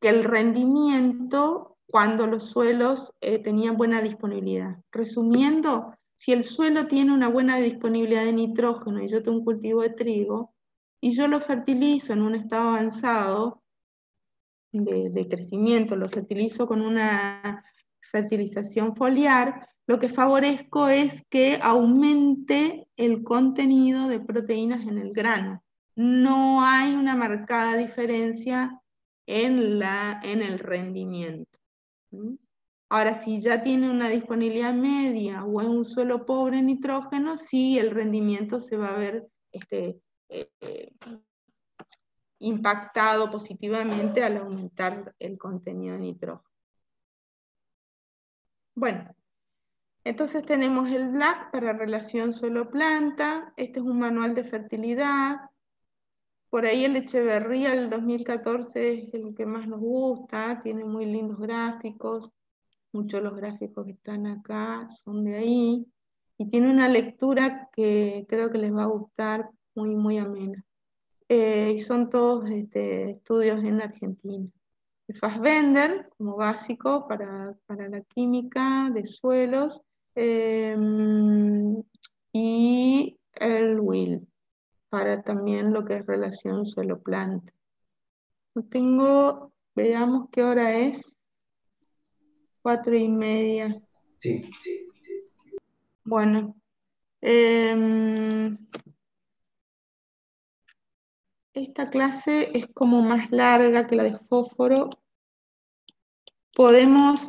el rendimiento cuando los suelos tenían buena disponibilidad. Resumiendo, si el suelo tiene una buena disponibilidad de nitrógeno y yo tengo un cultivo de trigo, y yo lo fertilizo en un estado avanzado de crecimiento, lo fertilizo con una fertilización foliar, lo que favorezco es que aumente el contenido de proteínas en el grano. No hay una marcada diferencia en el rendimiento. Ahora, si ya tiene una disponibilidad media o en un suelo pobre en nitrógeno, sí, el rendimiento se va a ver impactado positivamente al aumentar el contenido de nitrógeno. Bueno, Entonces tenemos el Black para relación suelo-planta, este es un manual de fertilidad, por ahí el Echeverría del 2014 es el que más nos gusta, tiene muy lindos gráficos, muchos de los gráficos que están acá son de ahí, y tiene una lectura que creo que les va a gustar, muy, muy amena. Y son todos estudios en Argentina. El Fassbender, como básico para la química de suelos, y el Will, para también lo que es relación suelo-planta. No tengo, veamos qué hora es, 4:30. Sí. Bueno, esta clase es como más larga que la de fósforo. Podemos,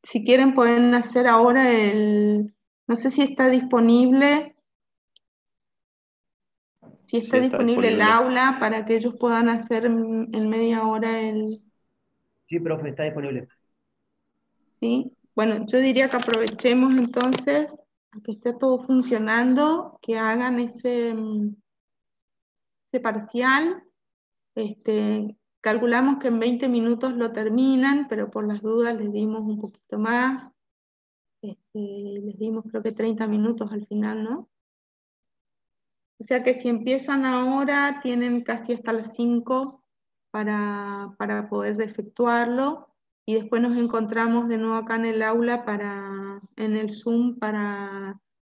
si quieren, pueden hacer ahora no sé si está disponible, Sí, está el disponible. aula para que ellos puedan hacer en media hora Sí, profe, está disponible. ¿sí? Bueno, yo diría que aprovechemos entonces a que esté todo funcionando, que hagan ese parcial. Calculamos que en 20 minutos lo terminan, pero por las dudas les dimos un poquito más. Les dimos creo que 30 minutos al final, ¿no? O sea que si empiezan ahora, tienen casi hasta las 5 para poder efectuarlo, y después nos encontramos de nuevo acá en el aula en el Zoom para